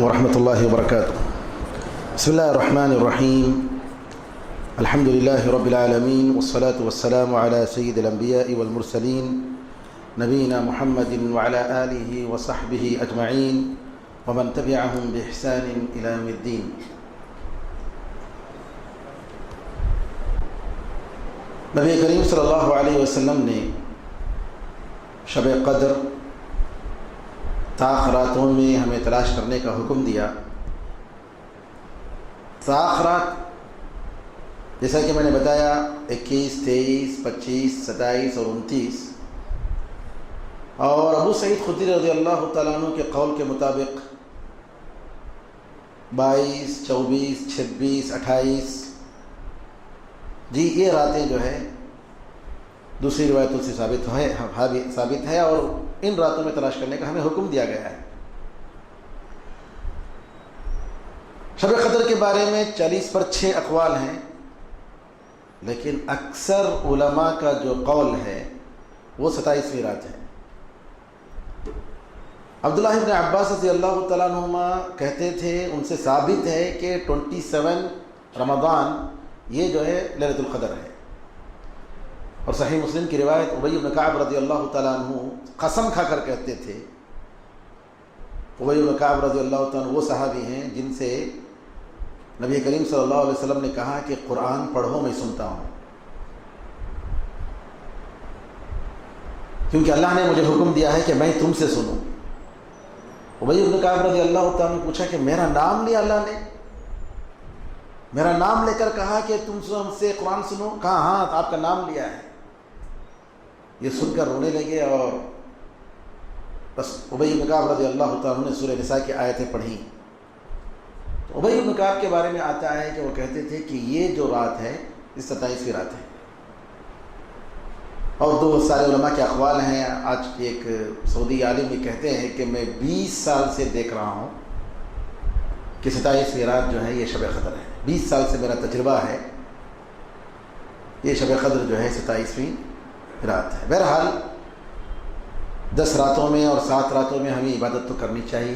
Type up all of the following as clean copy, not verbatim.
علیکم ورحمۃ اللہ وبرکاتہ۔ بسم اللہ الرحمن الرحیم، الحمد للہ رب العالمین، والصلاة والسلام علی سید الانبیاء والمرسلین نبینا محمد وعلی آلہ وصحبہ اجمعین ومن تبعہم بإحسان الی یوم الدین۔ نبی کریم صلی اللہ علیہ وسلم نے شب قدر طاق راتوں میں ہمیں تلاش کرنے کا حکم دیا۔ طاق رات جیسا کہ میں نے بتایا 21، 23، 25، 27 اور 29، اور ابو سعید خدری رضی اللہ تعالیٰ عنہ کے قول کے مطابق 22، 24، 26، 28 یہ راتیں جو ہے دوسری روایتوں سے ثابت ہے اور ان راتوں میں تلاش کرنے کا ہمیں حکم دیا گیا ہے۔ شب قدر کے بارے میں 40 پر 6 اقوال ہیں، لیکن اکثر علماء کا جو قول ہے وہ 27ویں رات ہے۔ عبداللہ ابن عباس رضی اللہ تعالیٰ عنہما کہتے تھے، ان سے ثابت ہے کہ 27 رمضان یہ جو ہے لیلۃ القدر ہے، اور صحیح مسلم کی روایت ابی بن کعب رضی اللہ تعالیٰ عنہ قسم کھا کر کہتے تھے۔ ابی بن کعب رضی اللہ تعالیٰ عنہ وہ صحابی ہیں جن سے نبی کریم صلی اللہ علیہ وسلم نے کہا کہ قرآن پڑھو میں سنتا ہوں، کیونکہ اللہ نے مجھے حکم دیا ہے کہ میں تم سے سنوں۔ ابی بن کعب رضی اللہ تعالیٰ نے پوچھا کہ میرا نام لیا اللہ نے؟ میرا نام لے کر کہا کہ تم ہم سے قرآن سنو؟ کہا ہاں آپ کا نام لیا ہے۔ یہ سن کر رونے لگے، اور بس ابی بن کعب رضی اللہ تعالیٰ نے سورہ نساء کی آیتیں پڑھیں۔ تو ابی بن کعب کے بارے میں آتا ہے کہ وہ کہتے تھے کہ یہ جو رات ہے یہ 27ویں رات ہے، اور دو سارے علماء کے اقوال ہیں۔ آج کے ایک سعودی عالم یہ کہتے ہیں کہ میں 20 سال سے دیکھ رہا ہوں کہ 27ویں رات جو ہے یہ شب قدر ہے۔ 20 سال سے میرا تجربہ ہے، یہ شب قدر جو ہے 27ویں رات ہے۔ بہرحال 10 راتوں میں اور 7 راتوں میں ہمیں عبادت تو کرنی چاہیے،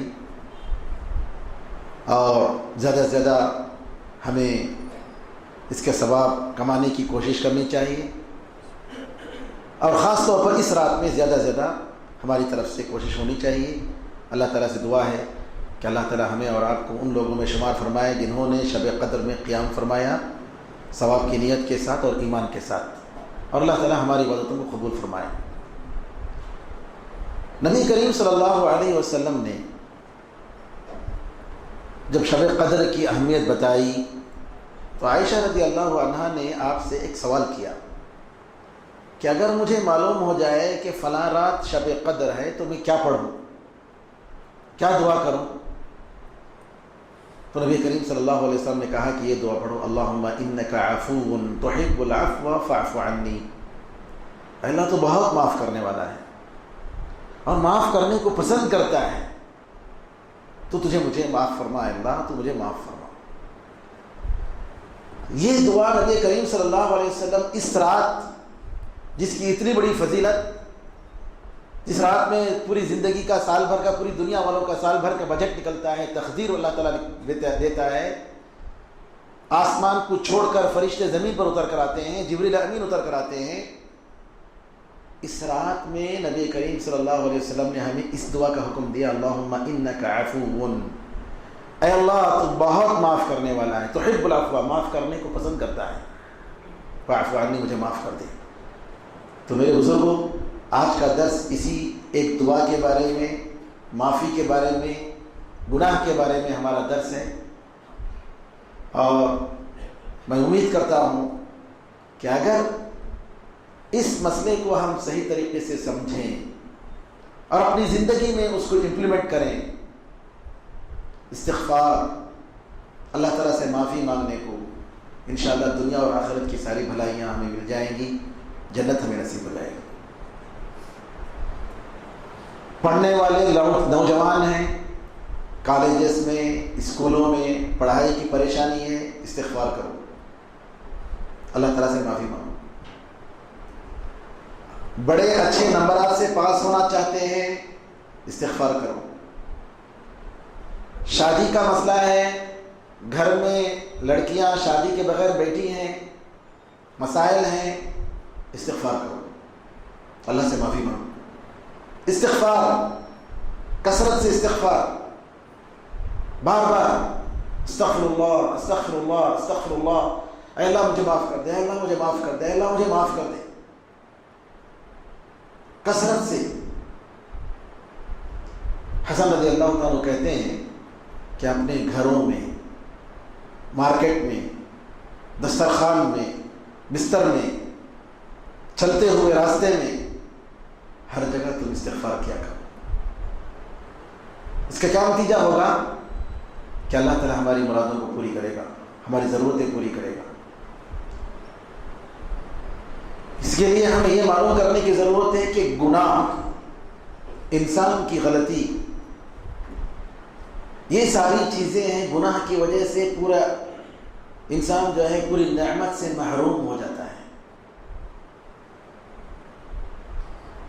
اور زیادہ سے زیادہ ہمیں اس کے ثواب کمانے کی کوشش کرنی چاہیے، اور خاص طور پر اس رات میں زیادہ سے زیادہ ہماری طرف سے کوشش ہونی چاہیے۔ اللہ تعالیٰ سے دعا ہے کہ اللہ تعالیٰ ہمیں اور آپ کو ان لوگوں میں شمار فرمائے جنہوں نے شب قدر میں قیام فرمایا ثواب کی نیت کے ساتھ اور ایمان کے ساتھ، اور اللہ تعالیٰ ہماری عبادتوں کو قبول فرمائے۔ نبی کریم صلی اللہ علیہ وسلم نے جب شب قدر کی اہمیت بتائی تو عائشہ رضی اللہ عنہا نے آپ سے ایک سوال کیا کہ اگر مجھے معلوم ہو جائے کہ فلاں رات شب قدر ہے تو میں کیا پڑھوں، کیا دعا کروں؟ تو نبی کریم صلی اللہ علیہ وسلم نے کہا کہ یہ دعا پڑھو، اللہم انک عفو تحب العفو فاعف عنی۔ اللہ تو بہت معاف کرنے والا ہے اور معاف کرنے کو پسند کرتا ہے، تو مجھے معاف فرما اللہ، تو مجھے معاف فرما۔ یہ دعا نبی کریم صلی اللہ علیہ وسلم اس رات جس کی اتنی بڑی فضیلت، جس رات میں پوری زندگی کا سال بھر کا، پوری دنیا والوں کا سال بھر کا بجٹ نکلتا ہے، تقدیر اللہ تعالیٰ دیتا ہے، آسمان کو چھوڑ کر فرشتے زمین پر اتر کر آتے ہیں، جبریل امین اتر کر آتے ہیں، اس رات میں نبی کریم صلی اللہ علیہ وسلم نے ہمیں اس دعا کا حکم دیا، اللہم انک عفو، اے اللہ تو بہت معاف کرنے والا ہے، تحب العفو، معاف کرنے کو پسند کرتا ہے، فاعف عنی، مجھے معاف کر دے۔ تو میرے بزرگوں، آج کا درس اسی ایک دعا کے بارے میں، معافی کے بارے میں، گناہ کے بارے میں ہمارا درس ہے، اور میں امید کرتا ہوں کہ اگر اس مسئلے کو ہم صحیح طریقے سے سمجھیں اور اپنی زندگی میں اس کو امپلیمنٹ کریں، استغفار، اللہ تعالیٰ سے معافی مانگنے کو، انشاءاللہ دنیا اور آخرت کی ساری بھلائیاں ہمیں مل جائیں گی، جنت ہمیں نصیب ہو جائے گی۔ پڑھنے والے نوجوان ہیں، کالجز میں، اسکولوں میں پڑھائی کی پریشانی ہے، استغفار کرو، اللہ تعالیٰ سے معافی مانگو۔ بڑے اچھے نمبرات سے پاس ہونا چاہتے ہیں، استغفار کرو۔ شادی کا مسئلہ ہے، گھر میں لڑکیاں شادی کے بغیر بیٹھی ہیں، مسائل ہیں، استغفار کرو، اللہ سے معافی مانگو، استغفار، کثرت سے استغفار، بار بار استغفر اللہ استغفر اللہ استغفر اللہ، اے اللہ مجھے معاف کر دے، اے اللہ مجھے معاف کر دے، اے اللہ مجھے معاف کر دے، کثرت سے۔ حسن رضی اللہ تعالیٰ کہتے ہیں کہ اپنے گھروں میں، مارکیٹ میں، دسترخوان میں، بستر میں، چلتے ہوئے راستے میں، ہر جگہ تم استغفار کیا کرو۔ اس کا کیا نتیجہ ہوگا کہ اللہ تعالیٰ ہماری مرادوں کو پوری کرے گا، ہماری ضرورتیں پوری کرے گا۔ اس کے لیے ہمیں یہ معلوم کرنے کی ضرورت ہے کہ گناہ، انسان کی غلطی، یہ ساری چیزیں ہیں، گناہ کی وجہ سے پورا انسان جو ہے پوری نعمت سے محروم ہو جاتا ہے۔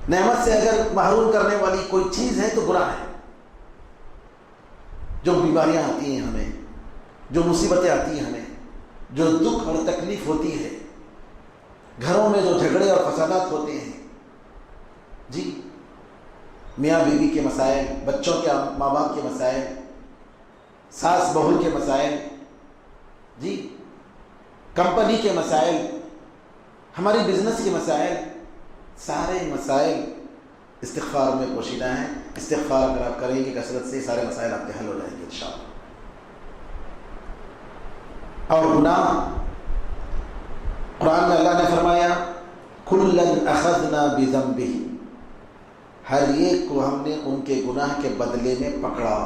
نعمت سے اگر محروم کرنے والی کوئی چیز ہے تو گناہ ہے۔ جو بیماریاں آتی ہیں ہمیں، جو مصیبتیں آتی ہیں ہمیں، جو دکھ اور تکلیف ہوتی ہے، گھروں میں جو جھگڑے اور فسادات ہوتے ہیں، جی، میاں بیوی کے مسائل، بچوں کے ماں باپ کے مسائل، ساس بہو کے مسائل، جی، کمپنی کے مسائل، ہماری بزنس کے مسائل، سارے مسائل استغفار میں پوشیدہ ہیں۔ استغفار اگر آپ کریں گے کثرت سے، سارے مسائل آپ کے حل ہو جائیں گے انشاءاللہ۔ اور گناہ، قرآن میں اللہ نے فرمایا کُلًّا أَخَذْنَا بِذَنبِهِ، ہر ایک کو ہم نے ان کے گناہ کے بدلے میں پکڑا،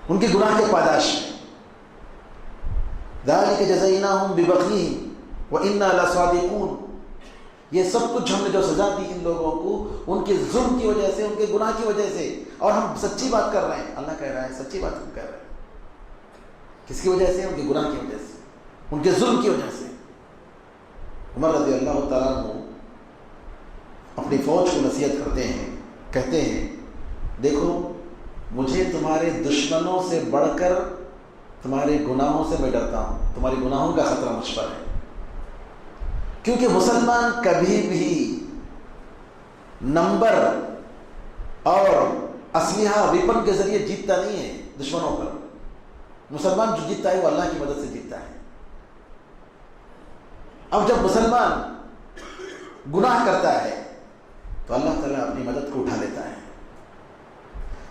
ان کے گناہ کے پاداش میں۔ ذَلِكَ جَزَيْنَاهُمْ بِبَغْيِهِمْ وَإِنَّا لَصَادِقُونَ، یہ سب کچھ ہم نے جو سزا دی ان لوگوں کو ان کے ظلم کی وجہ سے، ان کے گناہ کی وجہ سے، اور ہم سچی بات کر رہے ہیں۔ اللہ کہہ رہا ہے سچی بات ہم کہہ رہے ہیں۔ کس کی وجہ سے؟ ان کے گناہ کی وجہ سے، ان کے ظلم کی وجہ سے۔ عمر رضی اللہ تعالیٰ عنہ اپنی فوج کو نصیحت کرتے ہیں، کہتے ہیں دیکھو مجھے تمہارے دشمنوں سے بڑھ کر تمہارے گناہوں سے میں ڈرتا ہوں، تمہارے گناہوں کا خطرہ مجھ پر ہے، کیونکہ مسلمان کبھی بھی نمبر اور اسلحہ ویپن کے ذریعے جیتتا نہیں ہے دشمنوں پر۔ مسلمان جو جیتتا ہے وہ اللہ کی مدد سے جیتتا ہے۔ اب جب مسلمان گناہ کرتا ہے تو اللہ تعالیٰ اپنی مدد کو اٹھا لیتا ہے،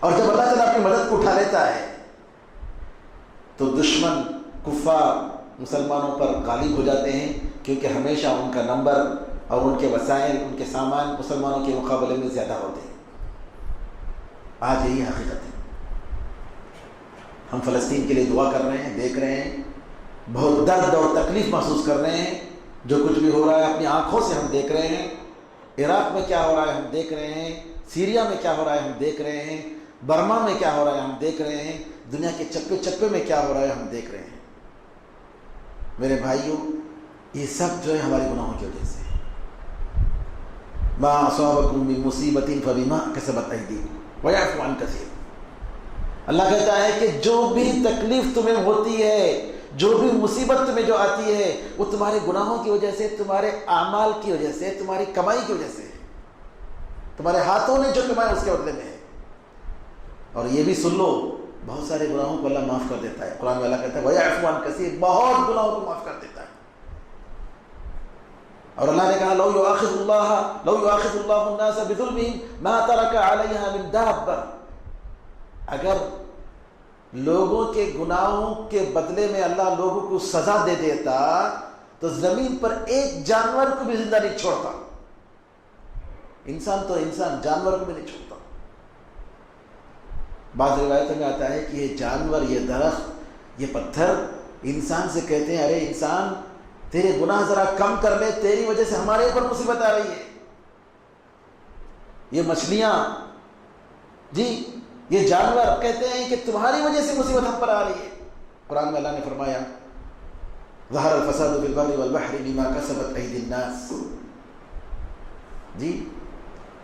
اور جب اللہ تعالیٰ اپنی مدد کو اٹھا لیتا ہے تو دشمن کفار مسلمانوں پر غالب ہو جاتے ہیں، کیونکہ ہمیشہ ان کا نمبر اور ان کے وسائل، ان کے سامان مسلمانوں کے مقابلے میں زیادہ ہوتے ہیں۔ آج یہی حقیقت ہے۔ ہم فلسطین کے لیے دعا کر رہے ہیں، دیکھ رہے ہیں، بہت درد اور تکلیف محسوس کر رہے ہیں، جو کچھ بھی ہو رہا ہے اپنی آنکھوں سے ہم دیکھ رہے ہیں۔ عراق میں کیا ہو رہا ہے ہم دیکھ رہے ہیں، سیریا میں کیا ہو رہا ہے ہم دیکھ رہے ہیں، برما میں کیا ہو رہا ہے ہم دیکھ رہے ہیں، دنیا کے چپے چپے میں کیا ہو رہا ہے ہم دیکھ رہے ہیں۔ میرے بھائیوں، یہ سب جو ہے ہمارے گناہوں کی وجہ سے۔ ما اصابکم من مصیبت فبما کسبت ایدیکم ویعفو عن کثیر۔ اللہ کہتا ہے کہ جو بھی تکلیف تمہیں ہوتی ہے، جو بھی مصیبت تمہیں جو آتی ہے، وہ تمہارے گناہوں کی وجہ سے، تمہارے اعمال کی وجہ سے، تمہاری کمائی کی وجہ سے، تمہارے ہاتھوں نے جو کمایا اس کے بدلے میں ہے۔ اور یہ بھی سن لو، بہت سارے گناہوں کو اللہ معاف کر دیتا ہے۔ قرآن میں اللہ کہتا ہے وَيَعْفُو عَنْ كَثِيرٍ، بہت گناہوں کو معاف کر دیتا ہے۔ اور اللہ نے کہا لو يؤاخذ الله الناس بظلمهم ما ترك عليها من دابة، اگر لوگوں کے گناہوں کے بدلے میں اللہ لوگوں کو سزا دے دیتا تو زمین پر ایک جانور کو بھی زندہ نہیں چھوڑتا۔ انسان تو انسان، جانور کو بھی نہیں چھوڑتا۔ بعض روایتوں میں آتا ہے کہ یہ جانور، یہ درخت، یہ پتھر انسان سے کہتے ہیں ارے انسان تیرے گناہ ذرا کم کر لے، تیری وجہ سے ہمارے اوپر مصیبت آ رہی ہے۔ یہ مچھلیاں، جی، یہ جانور کہتے ہیں کہ تمہاری وجہ سے مصیبت ہم پر آ رہی ہے۔ قرآن میں اللہ نے فرمایا ظہر الفساد فی البر والبحر بما کسبت ایدی الناس، جی،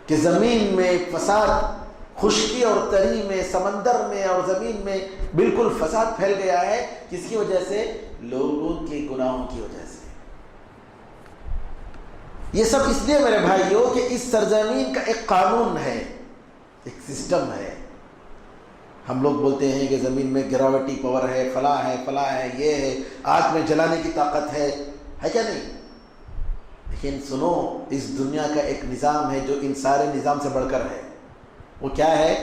کہ زمین میں فساد، خشکی اور تری میں، سمندر میں اور زمین میں بالکل فساد پھیل گیا ہے. کس کی وجہ سے؟ لوگوں کے گناہوں کی وجہ سے. یہ سب اس لیے میرے بھائیوں کہ اس سرزمین کا ایک قانون ہے، ایک سسٹم ہے. ہم لوگ بولتے ہیں کہ زمین میں گراوٹی پاور ہے، فلاں ہے، فلاں ہے، یہ ہے، آگ میں جلانے کی طاقت ہے کیا نہیں؟ لیکن سنو، اس دنیا کا ایک نظام ہے جو ان سارے نظام سے بڑھ کر ہے. وہ کیا ہے؟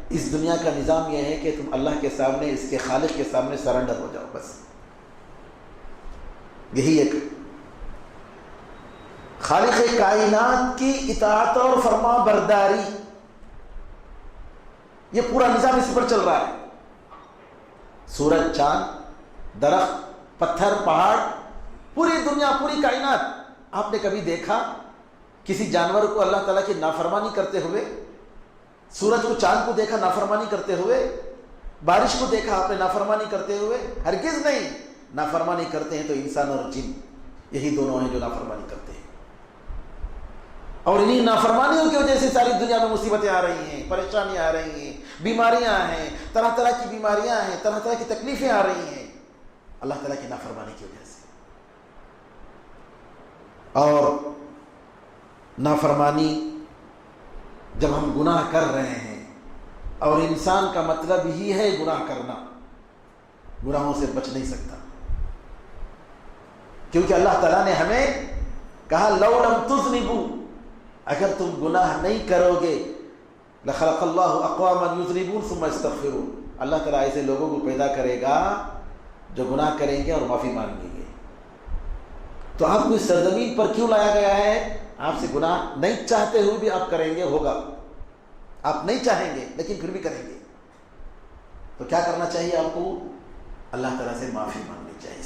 اس دنیا کا نظام یہ ہے کہ تم اللہ کے سامنے، اس کے خالق کے سامنے سرنڈر ہو جاؤ، بس. یہی ایک خالق کائنات کی اطاعت اور فرما برداری، یہ پورا نظام اس پر چل رہا ہے. سورج، چاند، درخت، پتھر، پہاڑ، پوری دنیا، پوری کائنات. آپ نے کبھی دیکھا کسی جانور کو اللہ تعالیٰ کی نافرمانی کرتے ہوئے؟ سورج کو، چاند کو دیکھا نافرمانی کرتے ہوئے؟ بارش کو دیکھا آپ نے نافرمانی کرتے ہوئے؟ ہرگز نہیں. نافرمانی کرتے ہیں تو انسان اور جن، یہی دونوں ہیں جو نافرمانی کرتے ہیں. اور انہی نافرمانیوں کی وجہ سے ساری دنیا میں مصیبتیں آ رہی ہیں، پریشانیاں آ رہی ہیں، بیماریاں ہیں، طرح طرح کی بیماریاں ہیں، طرح طرح کی تکلیفیں آ رہی ہیں اللہ تعالیٰ کی نافرمانی کی وجہ سے. اور نافرمانی جب ہم گناہ کر رہے ہیں، اور انسان کا مطلب ہی ہے گناہ کرنا، گناہوں سے بچ نہیں سکتا. کیونکہ اللہ تعالیٰ نے ہمیں کہا لَوْ لَمْ تُذْنِبُوا، اگر تم گناہ نہیں کرو گے لَخَلَقَ اللَّهُ أَقْوَامًا يُذْنِبُونَ ثُمَّ يَسْتَغْفِرُونَ، اللہ تعالیٰ ایسے لوگوں کو پیدا کرے گا جو گناہ کریں گے اور معافی مانگیں گے. تو آپ کو اس سرزمین پر کیوں لایا گیا ہے؟ آپ سے گناہ نہیں چاہتے ہوئے بھی آپ کریں گے، ہوگا. آپ نہیں چاہیں گے لیکن پھر بھی کریں گے. تو کیا کرنا چاہیے آپ کو؟ اللہ تعالیٰ سے معافی مانگنی چاہیے،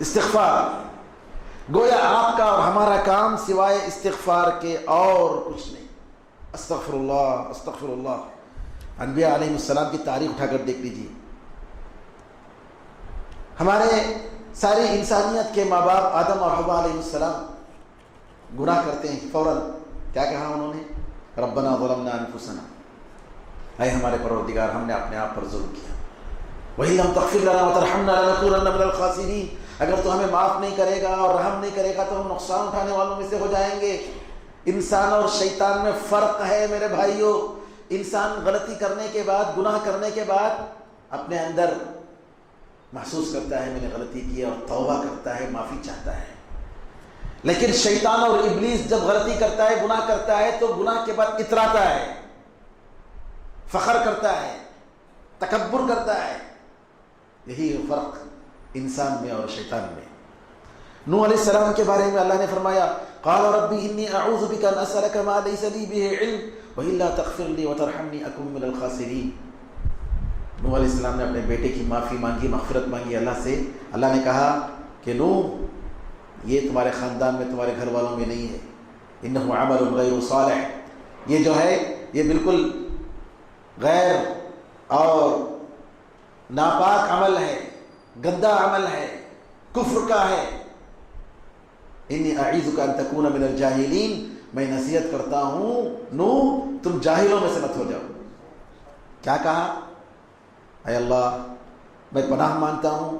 استغفار. گویا آپ کا اور ہمارا کام سوائے استغفار کے اور کچھ نہیں. استغفر اللہ، استغفر اللہ. انبیاء علیہ السلام کی تاریخ اٹھا کر دیکھ لیجیے. ہمارے ساری انسانیت کے ماں باپ آدم اور حوا علیہ السلام گناہ کرتے ہیں، فوراً کیا کہا انہوں نے؟ ربنا ظلمنا انفسنا، اے ہمارے پروردگار ہم نے اپنے آپ پر ظلم کیا. وَإِن لَّمْ تَغْفِرْ لَنَا وَتَرْحَمْنَا لَنَكُونَنَّ مِنَ الْخَاسِرِينَ، اگر تو ہمیں معاف نہیں کرے گا اور رحم نہیں کرے گا تو ہم نقصان اٹھانے والوں میں سے ہو جائیں گے. انسان اور شیطان میں فرق ہے میرے بھائیوں. انسان غلطی کرنے کے بعد، گناہ کرنے کے بعد اپنے اندر محسوس کرتا ہے میں نے غلطی کی اور توبہ کرتا ہے، معافی چاہتا ہے. لیکن شیطان اور ابلیس جب غلطی کرتا ہے، گناہ کرتا ہے تو گناہ کے بعد اتراتا ہے، فخر کرتا ہے، تکبر کرتا ہے. یہی فرق انسان میں اور شیطان میں. نوح علیہ السلام کے بارے میں اللہ نے فرمایا قال ربی انی اعوذ بک ان اسألک ما لیس لی بہ علم والا تغفر لی وترحمنی اکن من الخاسرین. نوح علیہ السلام نے اپنے بیٹے کی معافی مانگی، مغفرت مانگی اللہ سے. اللہ نے کہا کہ نوح، یہ تمہارے خاندان میں، تمہارے گھر والوں میں نہیں ہے. انہ عمل غیر صالح، یہ جو ہے یہ بالکل غیر اور ناپاک عمل ہے، گندا عمل ہے، کفر کا ہے. انی اعیذک ان تکون من الجاہلین، میں نصیحت کرتا ہوں نوح تم جاہلوں میں سے مت ہو جاؤ. کیا کہا؟ اے اللہ میں پناہ مانگتا ہوں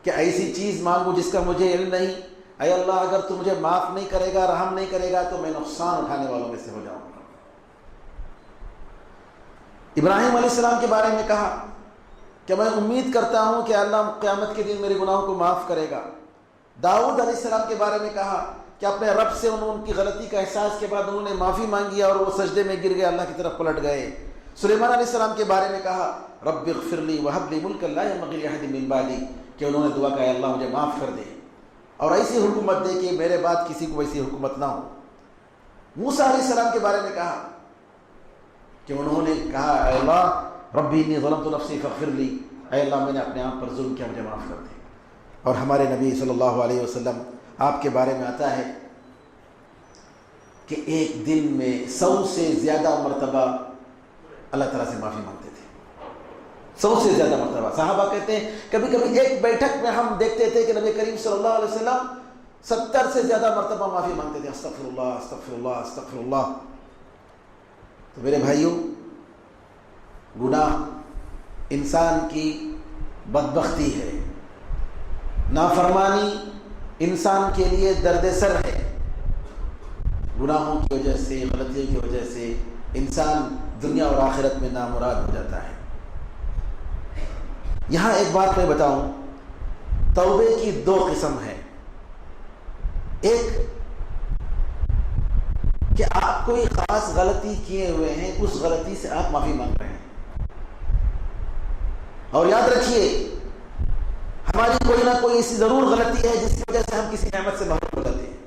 کہ ایسی چیز مانگوں جس کا مجھے علم نہیں. اے اللہ اگر تو مجھے معاف نہیں کرے گا، رحم نہیں کرے گا تو میں نقصان اٹھانے والوں میں سے ہو جاؤں گا. ابراہیم علیہ السلام کے بارے میں کہا کہ میں امید کرتا ہوں کہ اللہ قیامت کے دن میرے گناہوں کو معاف کرے گا. داؤد علیہ السلام کے بارے میں کہا کہ اپنے رب سے انہوں ان کی غلطی کا احساس کے بعد انہوں نے معافی مانگی اور وہ سجدے میں گر گئے، اللہ کی طرف پلٹ گئے. سلیمان علیہ السلام کے بارے میں کہا رب اغفر لی وہب لی ملکا لا ینبغی لأحد من بعدی، کہ انہوں نے دعا کہا اللہ مجھے معاف کر دے اور ایسی حکومت دے کہ میرے بعد کسی کو ایسی حکومت نہ ہو. موسیٰ علیہ السلام کے بارے میں کہا کہ انہوں نے کہا اے اللہ ربی انی ظلمت نفسی فاغفر لی، اے اللہ میں نے اپنے آپ پر ظلم کیا، مجھے معاف کر دے. اور ہمارے نبی صلی اللہ علیہ وسلم آپ کے بارے میں آتا ہے کہ ایک دن میں 100 سے زیادہ مرتبہ اللہ تعالیٰ سے معافی مانگتے تھے. 100 سے زیادہ مرتبہ. صحابہ کہتے ہیں کبھی کبھی ایک بیٹھک میں ہم دیکھتے تھے کہ نبی کریم صلی اللہ علیہ وسلم 70 سے زیادہ مرتبہ معافی مانگتے تھے. استغفر اللہ، استغفر اللہ، استغفر اللہ. تو میرے بھائیوں، گناہ انسان کی بدبختی ہے، نافرمانی انسان کے لیے درد سر ہے۔ گناہوں کی وجہ سے، غلطیوں کی وجہ سے انسان دنیا اور آخرت میں نامراد ہو جاتا ہے۔ یہاں ایک بات میں بتاؤں، توبے کی دو قسم ہے۔ ایک کہ آپ کوئی خاص غلطی کیے ہوئے ہیں، اس غلطی سے آپ معافی مانگ رہے ہیں، اور یاد رکھیے ہماری کوئی نہ کوئی ایسی ضرور غلطی ہے جس کی وجہ سے ہم کسی نعمت سے محروم ہو جاتے ہیں۔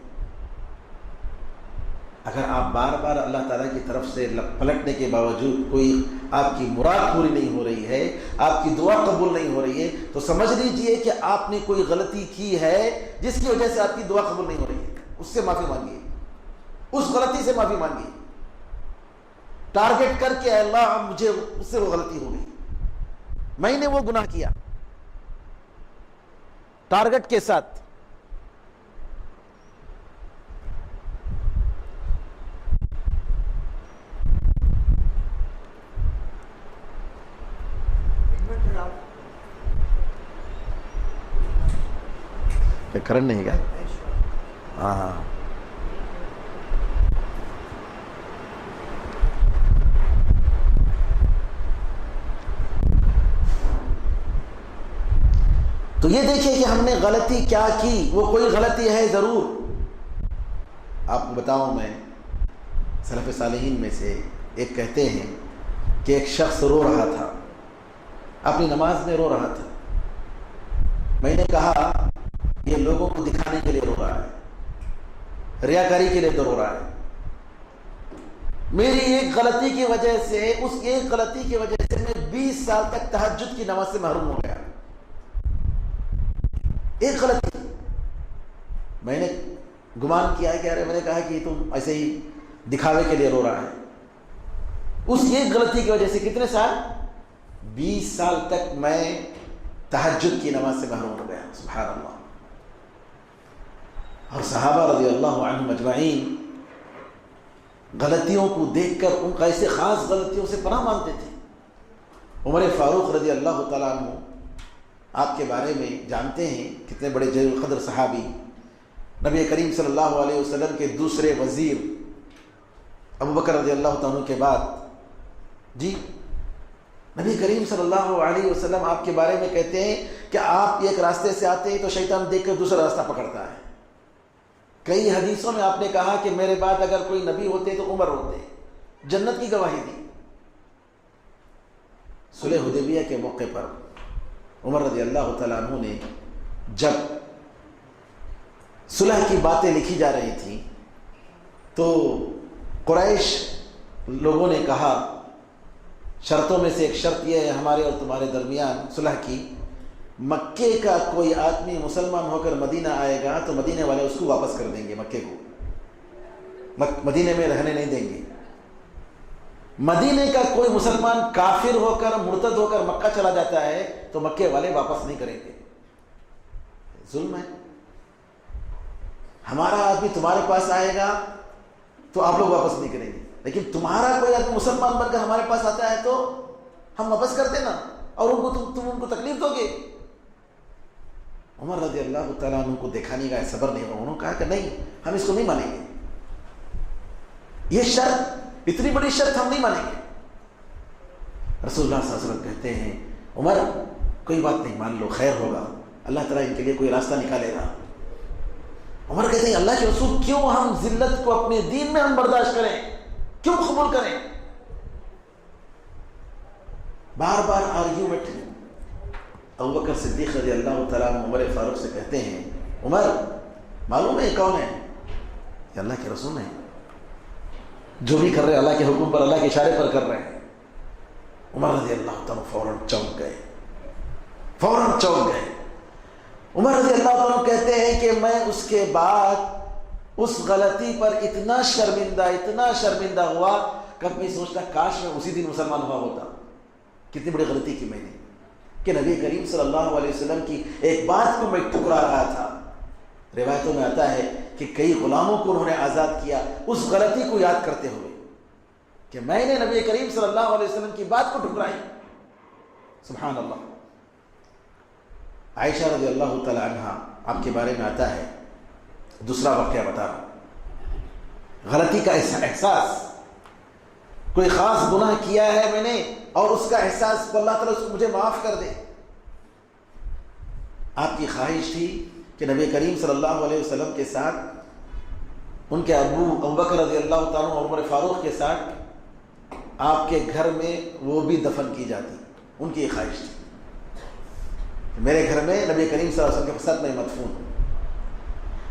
اگر آپ بار بار اللہ تعالیٰ کی طرف سے پلٹنے کے باوجود کوئی آپ کی مراد پوری نہیں ہو رہی ہے، آپ کی دعا قبول نہیں ہو رہی ہے، تو سمجھ لیجئے کہ آپ نے کوئی غلطی کی ہے جس کی وجہ سے آپ کی دعا قبول نہیں ہو رہی ہے۔ اس سے معافی مانگیے، اس غلطی سے معافی مانگیے، ٹارگٹ کر کے اللہ مجھے اس سے وہ غلطی ہو گئی، میں نے وہ گناہ کیا، ٹارگٹ کے ساتھ۔ کرنٹ نہیں گیا؟ ہاں، تو یہ دیکھیں کہ ہم نے غلطی کیا کی، وہ کوئی غلطی ہے ضرور۔ آپ کو بتاؤں، میں سلف صالحین میں سے ایک کہتے ہیں کہ ایک شخص رو رہا تھا، اپنی نماز میں رو رہا تھا۔ میں نے کہا یہ لوگوں کو دکھانے کے لیے رو رہا ہے، ریاکاری کے لیے تو رو رہا ہے۔ میری ایک غلطی کی وجہ سے، اس ایک غلطی کی وجہ سے میں 20 سال تک تہجد کی نماز سے محروم ہو گیا۔ ایک غلطی، میں نے گمان کیا کہ ارے، میں نے کہا کہ تم ایسے ہی دکھاوے کے لیے رو رہا ہے۔ اس ایک غلطی کی وجہ سے کتنے سال؟ 20 سال تک میں تہجد کی نماز سے محروم ہو گیا۔ سبحان اللہ۔ اور صحابہ رضی اللہ عنہم اجمعین غلطیوں کو دیکھ کر ان کا ایسے خاص غلطیوں سے پناہ مانگتے تھے۔ عمر فاروق رضی اللہ تعالیٰ عنہ، آپ کے بارے میں جانتے ہیں کتنے بڑے جلیل القدر صحابی، نبی کریم صلی اللہ علیہ وسلم کے دوسرے وزیر ابو بکر رضی اللہ تعالیٰ کے بعد، جی نبی کریم صلی اللہ علیہ وسلم آپ کے بارے میں کہتے ہیں کہ آپ ایک راستے سے آتے ہیں تو شیطان دیکھ کر دوسرا راستہ پکڑتا ہے۔ کئی حدیثوں میں آپ نے کہا کہ میرے بعد اگر کوئی نبی ہوتے تو عمر ہوتے، جنت کی گواہی دی۔ صلح حدیبیہ کے موقع پر عمر رضی اللہ تعالیٰ عنہ نے جب صلح کی باتیں لکھی جا رہی تھیں تو قریش لوگوں نے کہا شرطوں میں سے ایک شرط یہ ہے ہمارے اور تمہارے درمیان صلح کی، مکے کا کوئی آدمی مسلمان ہو کر مدینہ آئے گا تو مدینے والے اس کو واپس کر دیں گے، مکے کو مدینے میں رہنے نہیں دیں گے۔ مدینے کا کوئی مسلمان کافر ہو کر، مرتد ہو کر مکہ چلا جاتا ہے تو مکے والے واپس نہیں کریں گے۔ ظلم ہے۔ ہمارا آدمی تمہارے پاس آئے گا تو آپ لوگ واپس نہیں کریں گے، لیکن تمہارا کوئی آدمی مسلمان بن کر ہمارے پاس آتا ہے تو ہم واپس کر دینا، اور ان کو تم ان کو تکلیف دو گے۔ عمر رضی اللہ تعالیٰ عنہ کو دیکھا نہیں گیا، صبر نہیں ہوا، انہوں نے کہا کہ نہیں، ہم اس کو نہیں مانیں گے، یہ شرط، اتنی بڑی شرط ہم نہیں مانیں گے۔ رسول اللہ صلی اللہ علیہ وسلم کہتے ہیں عمر کوئی بات نہیں، مان لو، خیر ہوگا، اللہ تعالیٰ ان کے لیے کوئی راستہ نکالے گا۔ عمر کہتے ہیں اللہ کے رسول کیوں ہم ذلت کو اپنے دین میں ہم برداشت کریں، کیوں قبول کریں؟ بار بار آرگیومنٹ۔ ابو بکر صدیق رضی اللہ تعالیٰ عنہ عمر فاروق سے کہتے ہیں عمر معلوم ہے یہ کون ہے؟ یہ اللہ کے رسول ہیں، جو بھی کر رہے اللہ کے حکم پر، اللہ کے اشارے پر کر رہے ہیں۔ عمر رضی اللہ تعالیٰ فوراً چونک گئے، فوراً چونک گئے۔ عمر رضی اللہ تعالیٰ کہتے ہیں کہ میں اس کے بعد اس غلطی پر اتنا شرمندہ ہوا کہ میں سوچتا کاش میں اسی دن مسلمان ہوا ہوتا۔ کتنی بڑی غلطی کی میں نے کہ نبی کریم صلی اللہ علیہ وسلم کی ایک بات کو میں ٹھکرا رہا تھا۔ روایتوں میں آتا ہے کہ کئی غلاموں کو انہوں نے آزاد کیا اس غلطی کو یاد کرتے ہوئے، کہ میں نے نبی کریم صلی اللہ علیہ وسلم کی بات کو ٹھکرائی. سبحان اللہ. عائشہ رضی اللہ تعالی عنہ آپ کے بارے میں آتا ہے, دوسرا واقعہ بتا رہا ہوں. غلطی کا احساس, کوئی خاص گناہ کیا ہے میں نے اور اس کا احساس, اللہ تعالیٰ اس کو مجھے معاف کر دے. آپ کی خواہش تھی کہ نبی کریم صلی اللہ علیہ وسلم کے ساتھ ان کے ابو بکر رضی اللہ تعالیٰ اور عمر فاروق کے ساتھ آپ کے گھر میں وہ بھی دفن کی جاتی. ان کی یہ خواہش تھی میرے گھر میں نبی کریم صلی اللہ علیہ وسلم کے ساتھ میں مدفون ہوں.